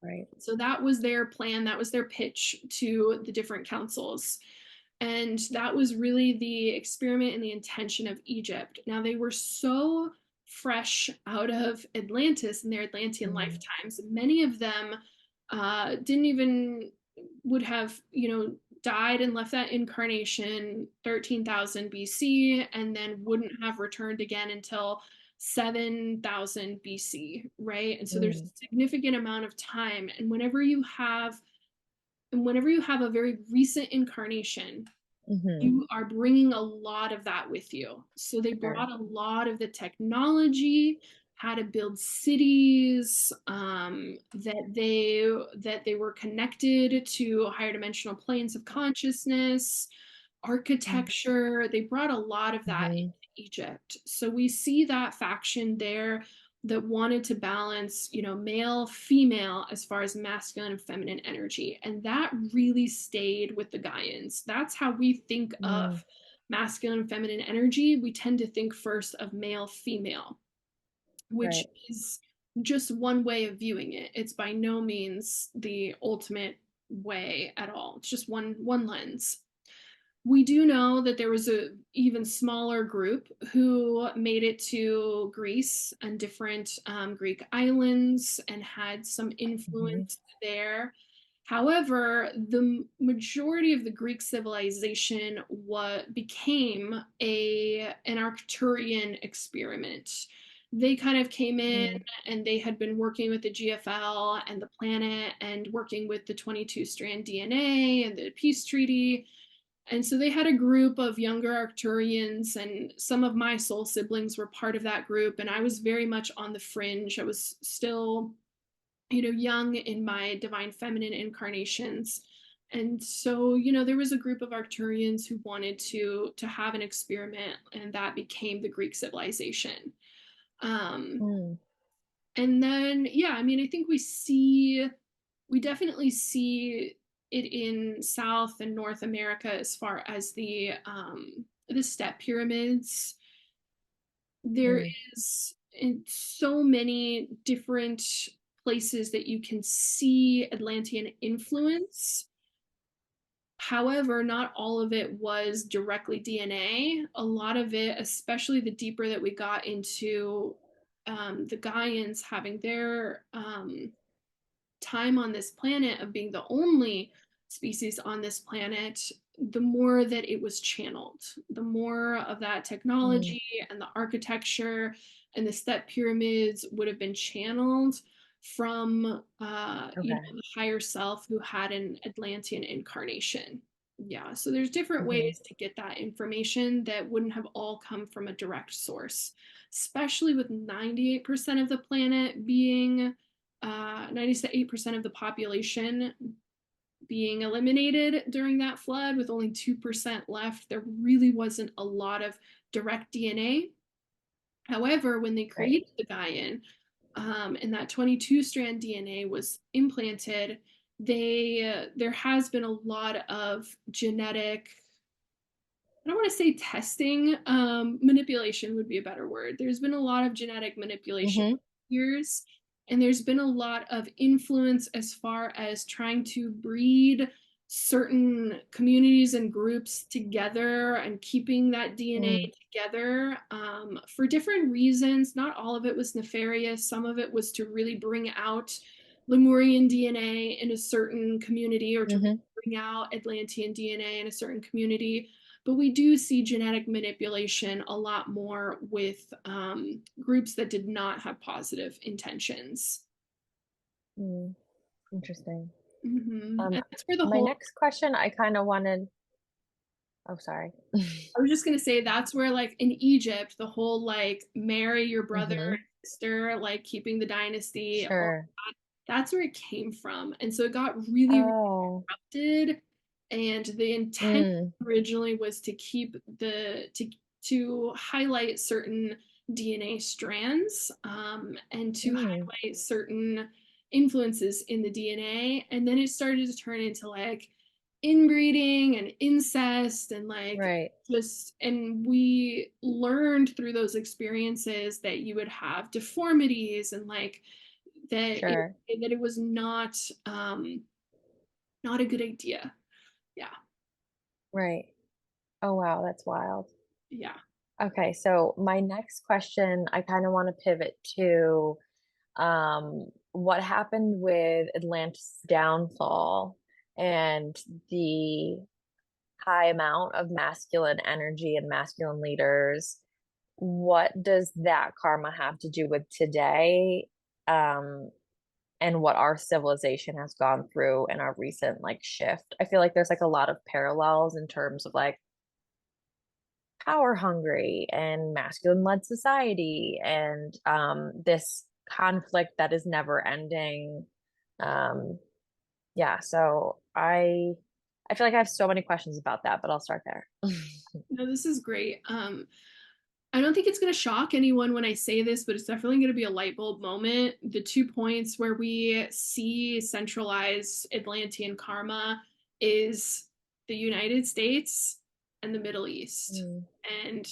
Right. So that was their plan, that was their pitch to the different councils. And that was really the experiment and the intention of Egypt. Now, they were so fresh out of Atlantis in their Atlantean Mm. lifetimes. Many of them didn't even would have, died and left that incarnation 13,000 BC and then wouldn't have returned again until 7,000 BC, right? And so there's Mm. a significant amount of time. And whenever you have a very recent incarnation, Hmm. you are bringing a lot of that with you. So they Sure. brought a lot of the technology, how to build cities, that they were connected to higher dimensional planes of consciousness, architecture. They brought a lot of that Mm-hmm. into Egypt. So we see that faction there that wanted to balance, male, female, as far as masculine and feminine energy. And that really stayed with the Gaians. That's how we think of Mm. masculine and feminine energy. We tend to think first of male, female, which Right. is just one way of viewing it. It's by no means the ultimate way at all. It's just one lens. We do know that there was a even smaller group who made it to Greece and different Greek islands and had some Hmm. influence there. However, the majority of the Greek civilization became an Arcturian experiment. They kind of came in Mm. and they had been working with the GFL and the planet and working with the 22 strand DNA and the peace treaty, and so they had a group of younger Arcturians, and some of my soul siblings were part of that group. And I was very much on the fringe. I was still, young in my divine feminine incarnations. And so, there was a group of Arcturians who wanted to have an experiment, and that became the Greek civilization. Um, Mm. and then, yeah, I mean, I think we definitely see it in South and North America as far as the step pyramids. There Mm. is in so many different places that you can see Atlantean influence. However, not all of it was directly DNA. A lot of it, especially the deeper that we got into the Gaians having their time on this planet of being the only species on this planet, the more that it was channeled, the more of that Mm. technology and the architecture and the step pyramids would have been channeled from Okay. the higher self who had an Atlantean incarnation. Yeah, so there's different Hmm. ways to get that information that wouldn't have all come from a direct source, especially with 98% of the planet being 98% of the population being eliminated during that flood, with only 2% left. There really wasn't a lot of direct DNA. However, when they Right. created the Gaian, and that 22-strand DNA was implanted, there has been a lot of genetic, I don't want to say testing, manipulation would be a better word. There's been a lot of genetic manipulation Mm-hmm. over the years, and there's been a lot of influence as far as trying to breed certain communities and groups together and keeping that DNA Mm, together for different reasons. Not all of it was nefarious. Some of it was to really bring out Lemurian DNA in a certain community or to mm-hmm. bring out Atlantean DNA in a certain community, but we do see genetic manipulation a lot more with groups that did not have positive intentions. Mm, interesting. And Um, that's where the my whole, next question, I kind of wanted. Oh, sorry. I was just going to say, that's where, like, in Egypt, the whole, like, marry your brother Mm-hmm. and sister, like, keeping the dynasty, all Sure. that, that's where it came from. And so it got really, really Oh. corrupted. And the intent Mm, originally was to keep to highlight certain DNA strands, and to mm, highlight certain influences in the DNA, and then it started to turn into like inbreeding and incest and like right. just, and we learned through those experiences that you would have deformities and like Sure. that it was not a good idea. Yeah. Right. Oh, wow. That's wild. Yeah. Okay. So, my next question, I kind of want to pivot to what happened with Atlantis' downfall and the high amount of masculine energy and masculine leaders. What does that karma have to do with today? Um, and what our civilization has gone through in our recent like shift. I feel like there's like a lot of parallels in terms of like power hungry and masculine led society and this conflict that is never ending. Um, yeah, so I feel like I have so many questions about that, but I'll start there. No, this is great. I don't think it's going to shock anyone when I say this, but it's definitely going to be a light bulb moment. The 2 points where we see centralized Atlantean karma is the United States and the Middle East. Mm, And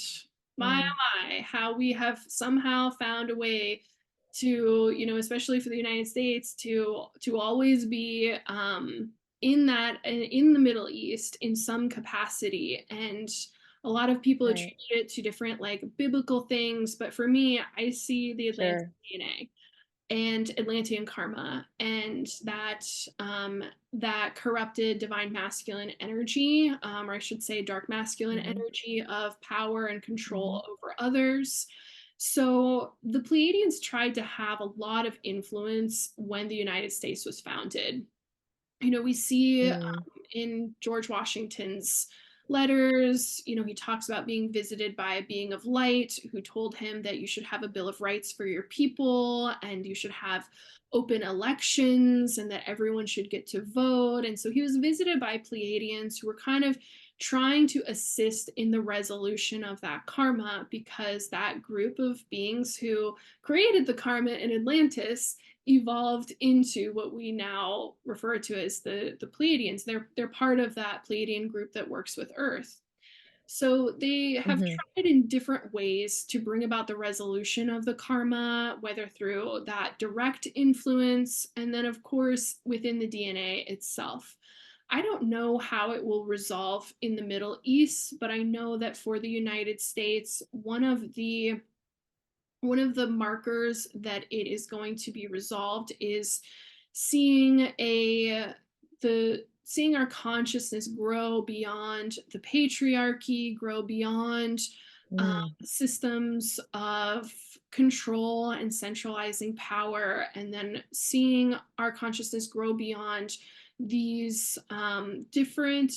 my, mm, oh my, how we have somehow found a way to, especially for the United States, to always be in the Middle East in some capacity. And a lot of people right. attribute it to different like biblical things, but for me, I see the Atlantean Sure. DNA and Atlantean karma, and that corrupted divine masculine energy, or I should say, dark masculine Hmm. energy of power and Hmm. control over others. So the Pleiadians tried to have a lot of influence when the United States was founded. We see Mm, in George Washington's letters, he talks about being visited by a being of light who told him that you should have a Bill of Rights for your people and you should have open elections and that everyone should get to vote. And so he was visited by Pleiadians who were kind of trying to assist in the resolution of that karma, because that group of beings who created the karma in Atlantis evolved into what we now refer to as the Pleiadians. They're part of that Pleiadian group that works with Earth. So they have hmm. tried in different ways to bring about the resolution of the karma, whether through that direct influence, and then, of course, within the DNA itself. I don't know how it will resolve in the Middle East, but I know that for the United States, one of the markers that it is going to be resolved is seeing seeing our consciousness grow beyond the patriarchy, grow beyond Mm, systems of control and centralizing power, and then seeing our consciousness grow beyond these different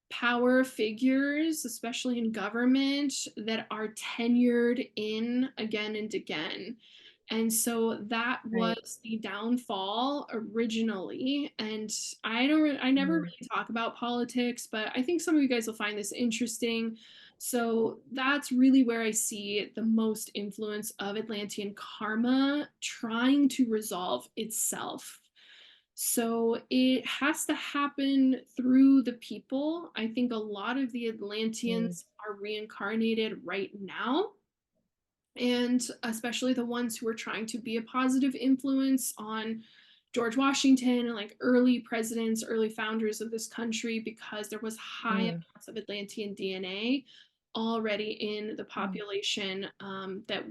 power figures, especially in government, that are tenured in again and again. And so that right. was the downfall originally. And I never Mm, really talk about politics, but I think some of you guys will find this interesting. So that's really where I see the most influence of Atlantean karma trying to resolve itself. So it has to happen through the people. I think a lot of the Mm, Atlanteans are reincarnated right now, and especially the ones who are trying to be a positive influence on George Washington and like early presidents, early founders of this country, because there was high mm, amounts of Atlantean DNA already in the mm, population, that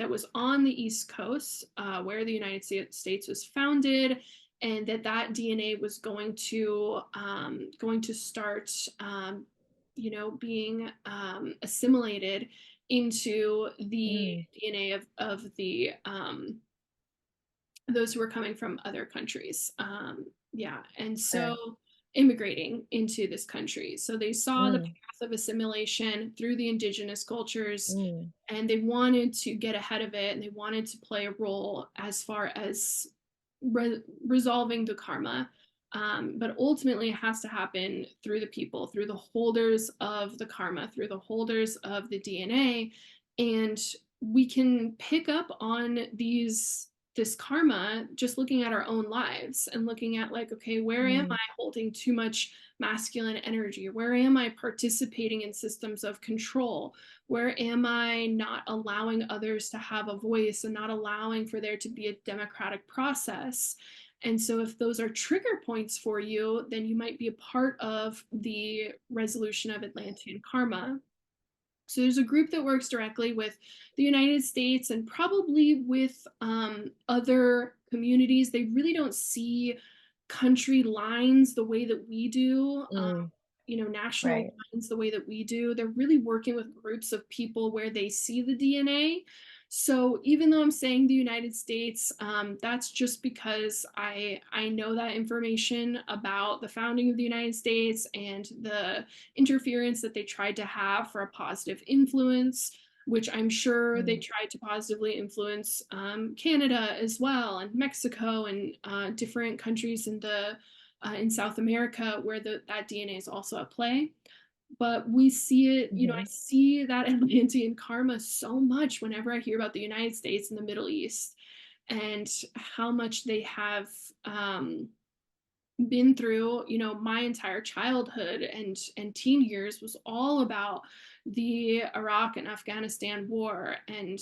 was on the East Coast, where the United States was founded, and that DNA was going to start, being assimilated into the mm. DNA of the those who were coming from other countries. Yeah, and Right. so immigrating into this country. So they saw the Mm, path of assimilation through the indigenous cultures, mm, and they wanted to get ahead of it, and they wanted to play a role as far as resolving the karma. But ultimately, it has to happen through the people, through the holders of the karma, through the holders of the DNA. And we can pick up on this karma just looking at our own lives and looking at, like, okay, where am I mm, holding too much masculine energy? Where am I participating in systems of control? Where am I not allowing others to have a voice and not allowing for there to be a democratic process? And so, if those are trigger points for you, then you might be a part of the resolution of Atlantean karma. So there's a group that works directly with the United States and probably with other communities. They really don't see country lines the way that we do. mm. National Right. lines the way that we do. They're really working with groups of people where they see the DNA. So even though I'm saying the United States, that's just because I know that information about the founding of the United States and the interference that they tried to have for a positive influence, which I'm sure they Mm, tried to positively influence Canada as well, and Mexico, and different countries in South America where that DNA is also at play. But we see it, I mhm, see that Atlantean karma so much whenever I hear about the United States and the Middle East, and how much they have been through. My entire childhood and teen years was all about the Iraq and Afghanistan war, and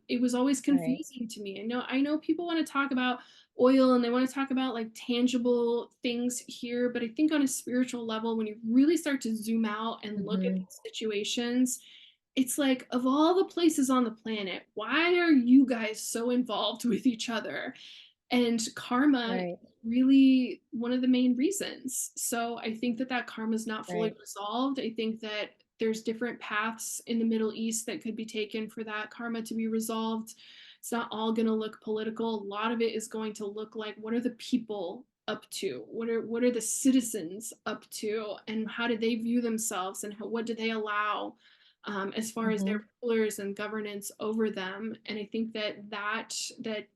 it was always right. confusing to me. I know people want to talk about oil and they want to talk about like tangible things here, but I think on a spiritual level, when you really start to zoom out and look at Mhm, these situations, it's like, of all the places on the planet, why are you guys so involved with each other? And karma is right. really one of the main reasons. So I think that karma is not fully Right. resolved. I think that there's different paths in the Middle East that could be taken for that karma to be resolved. It's not all going to look political. A lot of it is going to look like, what are the people up to? What are the citizens up to? And how do they view themselves? And what do they allow, as far as their Mhm, rulers and governance over them? And I think that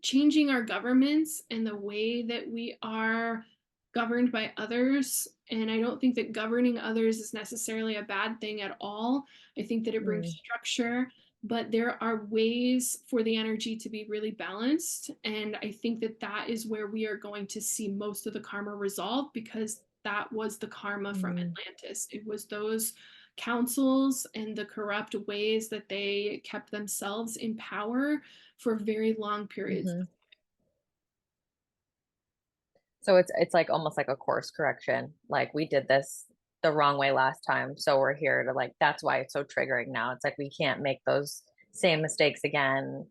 changing our governments and the way that we are governed by others. And I don't think that governing others is necessarily a bad thing at all. I think that it brings mm, structure, but there are ways for the energy to be really balanced. And I think that is where we are going to see most of the karma resolved, because that was the karma from mm, Atlantis. It was those councils and the corrupt ways that they kept themselves in power for very long periods. mhm. So it's like almost like a course correction. Like we did this the wrong way last time, so we're here to like that's why it's so triggering now. It's like we can't make those same mistakes again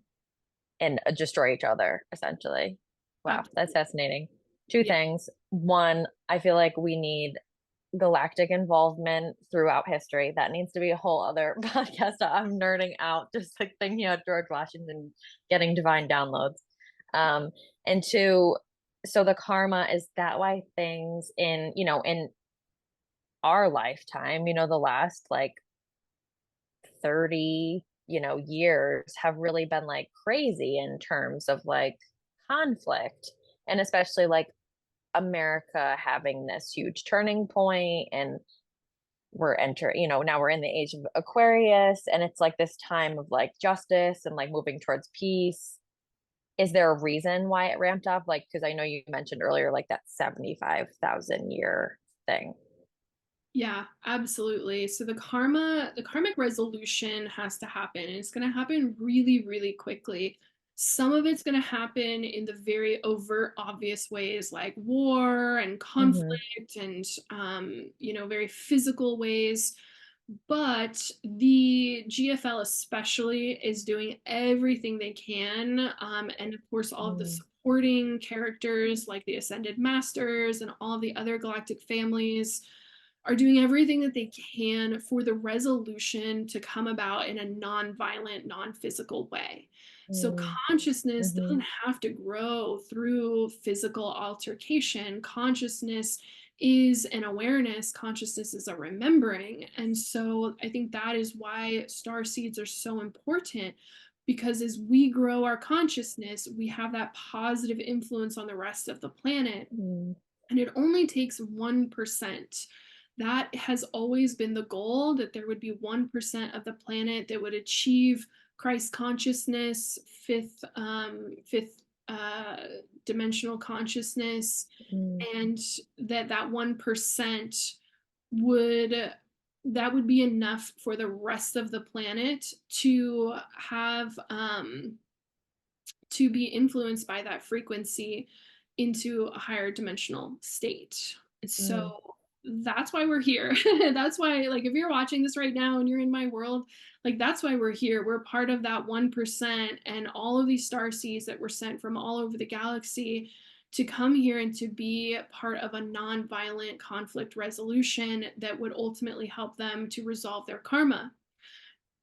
and destroy each other essentially. Wow, that's Absolutely. fascinating. Two Yeah. things. One, I feel like we need galactic involvement throughout history. That needs to be a whole other podcast. I'm nerding out just like thinking about George Washington getting divine downloads. Um, and two, so the karma is that why things in our lifetime, the last like 30, years have really been like crazy in terms of like conflict and especially like America having this huge turning point and we're entering, now we're in the age of Aquarius, and it's like this time of like justice and like moving towards peace. Is there a reason why it ramped up? Like, because I know you mentioned earlier, like that 75,000 year thing. Yeah, absolutely. So the karmic resolution has to happen, and it's going to happen really, really quickly. Some of it's going to happen in the very overt, obvious ways like war and Mm-hmm. conflict and, very physical ways. But the GFL especially is doing everything they can. And of course, all of the supporting characters like the Ascended Masters and all of the other galactic families are doing everything that they can for the resolution to come about in a non-violent, non-physical way. So consciousness Mm-hmm. doesn't have to grow through physical altercation. Consciousness is an awareness, consciousness is a remembering. And so I think that is why star seeds are so important, because as we grow our consciousness, we have that positive influence on the rest of the planet. Mm-hmm. And it only takes 1%. That has always been the goal, that there would be 1% of the planet that would achieve Christ consciousness, fifth dimensional consciousness, and that 1% would that would be enough for the rest of the planet to be influenced by that frequency into a higher dimensional state. Mm-hmm. So that's why we're here. That's why, like, if you're watching this right now and you're in my world, like, that's why we're here. We're part of that 1%, and all of these star seeds that were sent from all over the galaxy to come here and to be part of a non-violent conflict resolution that would ultimately help them to resolve their karma.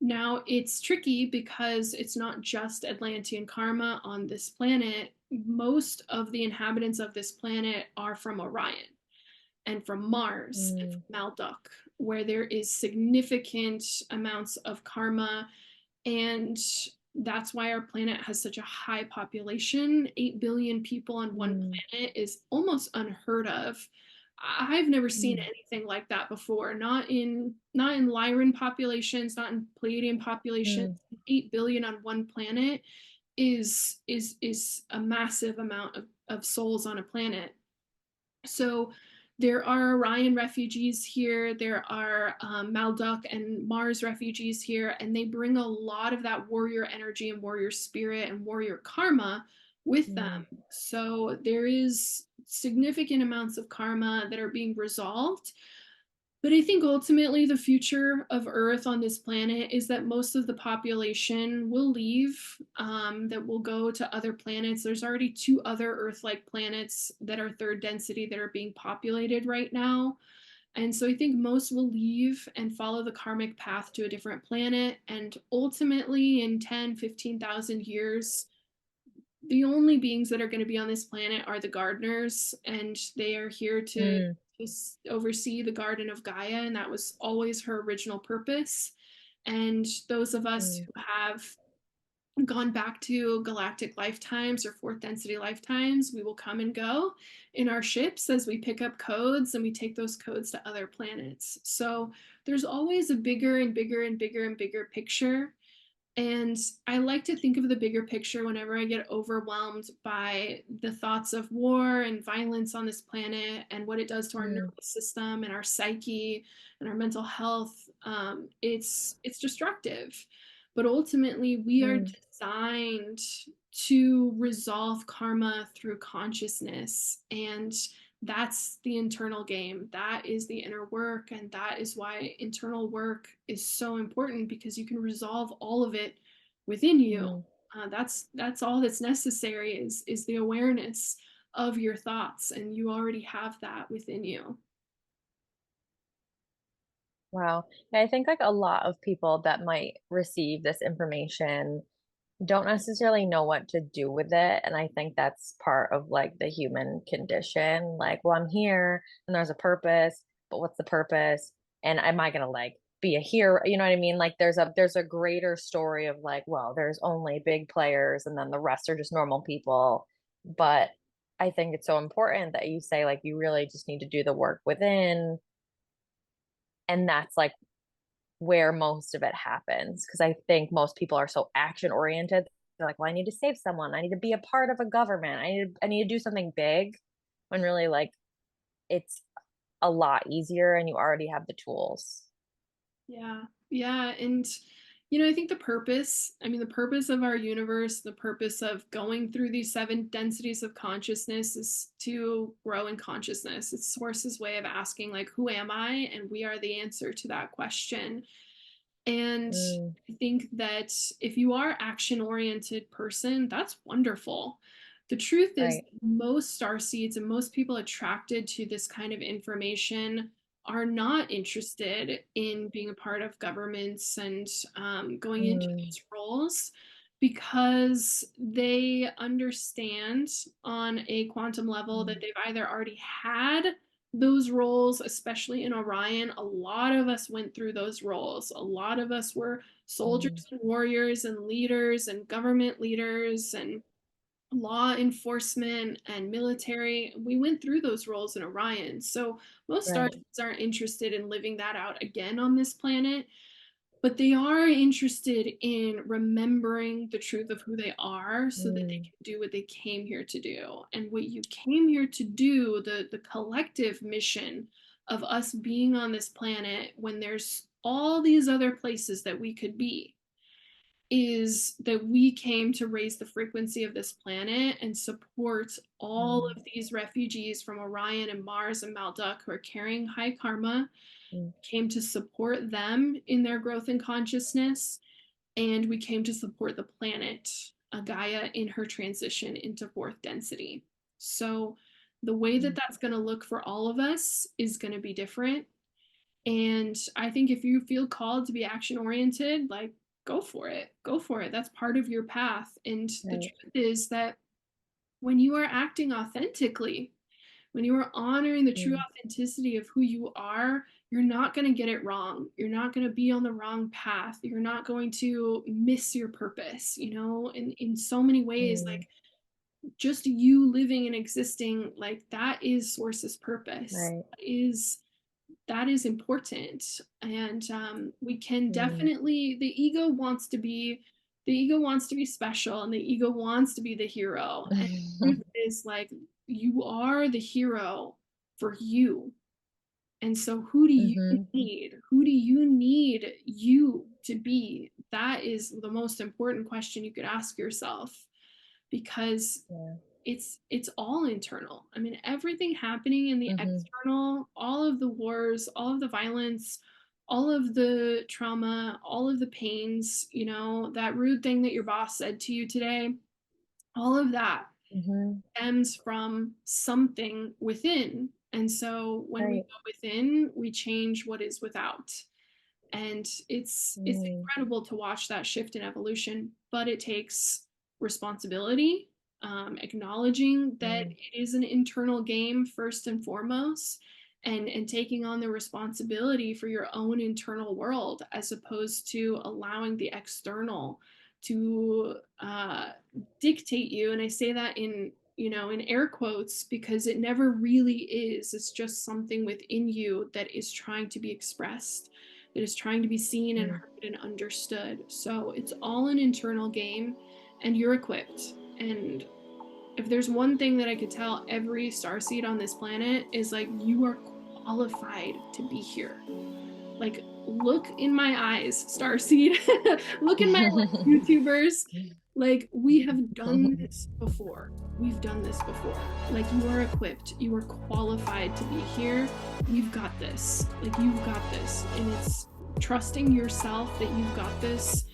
Now, it's tricky because it's not just Atlantean karma on this planet. Most of the inhabitants of this planet are from Orion and from Mars and from Malduk, where there is significant amounts of karma. And that's why our planet has such a high population. 8 billion people on one planet is almost unheard of. I've never seen Mm-hmm. anything like that before. Not in Lyran populations, not in Pleiadian populations. 8 billion on one planet is a massive amount of souls on a planet. So there are Orion refugees here, there are Malduk and Mars refugees here, and they bring a lot of that warrior energy and warrior spirit and warrior karma with them. So there is significant amounts of karma that are being resolved, but I think ultimately the future of Earth on this planet is that most of the population will leave, that will go to other planets. There's already 2 other Earth-like planets that are third density that are being populated right now. And so I think most will leave and follow the karmic path to a different planet. And ultimately, in 10, 15,000 years, the only beings that are going to be on this planet are the gardeners, and they are here to oversee the Garden of Gaia, and that was always her original purpose. And those of us who have gone back to galactic lifetimes or fourth density lifetimes, we will come and go in our ships as we pick up codes and we take those codes to other planets. So there's always a bigger and bigger and bigger and bigger picture, and I like to think of the bigger picture whenever I get overwhelmed by the thoughts of war and violence on this planet and what it does to our nervous system and our psyche and our mental health. It's destructive. But ultimately, we are designed to resolve karma through consciousness. And that's the internal game. That is the inner work. And that is why internal work is so important, because you can resolve all of it within you. That's all that's necessary is the awareness of your thoughts, and you already have that within you. Wow. Yeah, I think like a lot of people that might receive this information don't necessarily know what to do with it. And I think that's part of like the human condition. Like, well, I'm here and there's a purpose, but what's the purpose? And am I gonna like be a hero? You know what I mean? Like there's a greater story of like, well, there's only big players and then the rest are just normal people. But I think it's so important that you say like you really just need to do the work within And that's like where most of it happens. Cause I think most people are so action oriented. They're like, well, I need to save someone. I need to be a part of a government. I need to do something big, when really like it's a lot easier and you already have the tools. Yeah. Yeah. And, I think the purpose of our universe, the purpose of going through these seven densities of consciousness is to grow in consciousness. It's Source's way of asking, like, who am I? And we are the answer to that question. And Mm, I think that if you are action oriented person, that's wonderful. The truth is right. most star seeds and most people attracted to this kind of information are not interested in being a part of governments and going into Mm, these roles because they understand on a quantum level that mm, they've either already had those roles, especially in Orion. A lot of us went through those roles. A lot of us were mm, soldiers and warriors and leaders and government leaders and law enforcement and military. We went through those roles in Orion. So most stars right. aren't interested in living that out again on this planet, but they are interested in remembering the truth of who they are so that they Mm, can do what they came here to do. And what you came here to do, the collective mission of us being on this planet when there's all these other places that we could be, is that we came to raise the frequency of this planet and support all mm, of these refugees from Orion and Mars and Malduk who are carrying high karma, mm, came to support them in their growth in consciousness, and we came to support the planet, Gaia, in her transition into fourth density. So the way that mm, that's going to look for all of us is going to be different. And I think if you feel called to be action oriented, like, go for it. Go for it. That's part of your path. And the right. truth is that when you are acting authentically, when you are honoring the true Mm, authenticity of who you are, you're not going to get it wrong. You're not going to be on the wrong path. You're not going to miss your purpose, in so many ways. mm, Like, just you living and existing, like, that is Source's purpose. right. That is important. And we can Mm. definitely, the ego wants to be special, and the ego wants to be the hero. And the truth is, like, you are the hero for you. And so Mhm. who do you need you to be? That is the most important question you could ask yourself, because Yeah. it's all internal. I mean, everything happening in the Mhm. external, all of the wars, all of the violence, all of the trauma, all of the pains, that rude thing that your boss said to you today, all of that Mhm. stems from something within. And so when we Right. go within, we change what is without. And it's Mm. incredible to watch that shift in evolution, but it takes responsibility, acknowledging that Mm. it is an internal game first and foremost, and taking on the responsibility for your own internal world as opposed to allowing the external to dictate you. And I say that in air quotes, because it never really is. It's just something within you that is trying to be expressed, that is trying to be seen and Mm. heard and understood. So it's all an internal game, and you're equipped. And if there's one thing that I could tell every starseed on this planet is, like, you are qualified to be here. Like, look in my eyes, starseed. Look in my YouTubers. Like, we have done this before. We've done this before. Like, you are equipped. You are qualified to be here. You've got this. Like, you've got this. And it's trusting yourself that you've got this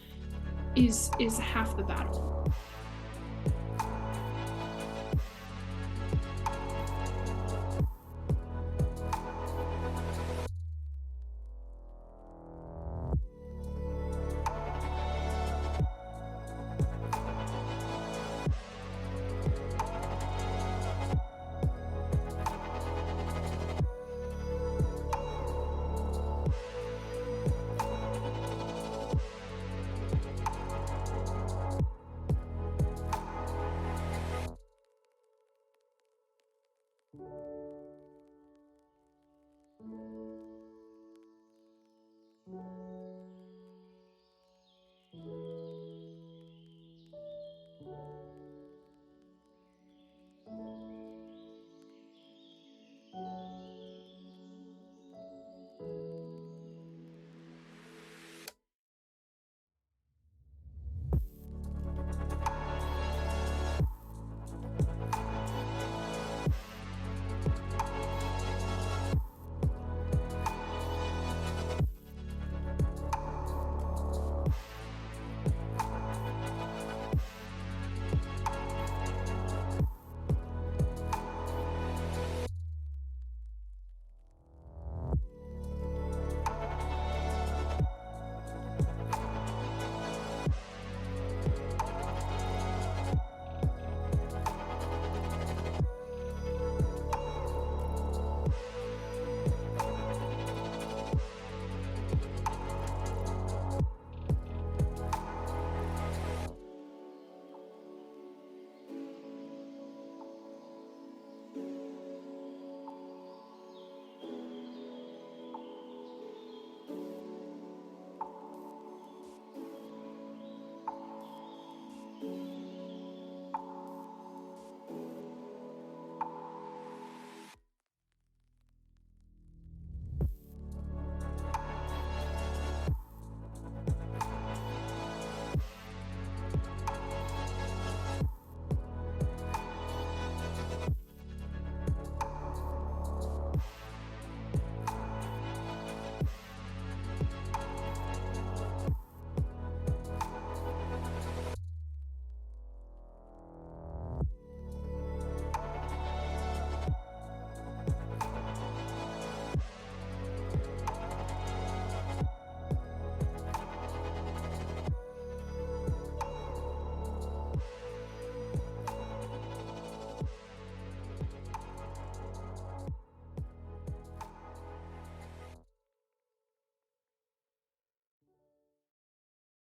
is half the battle.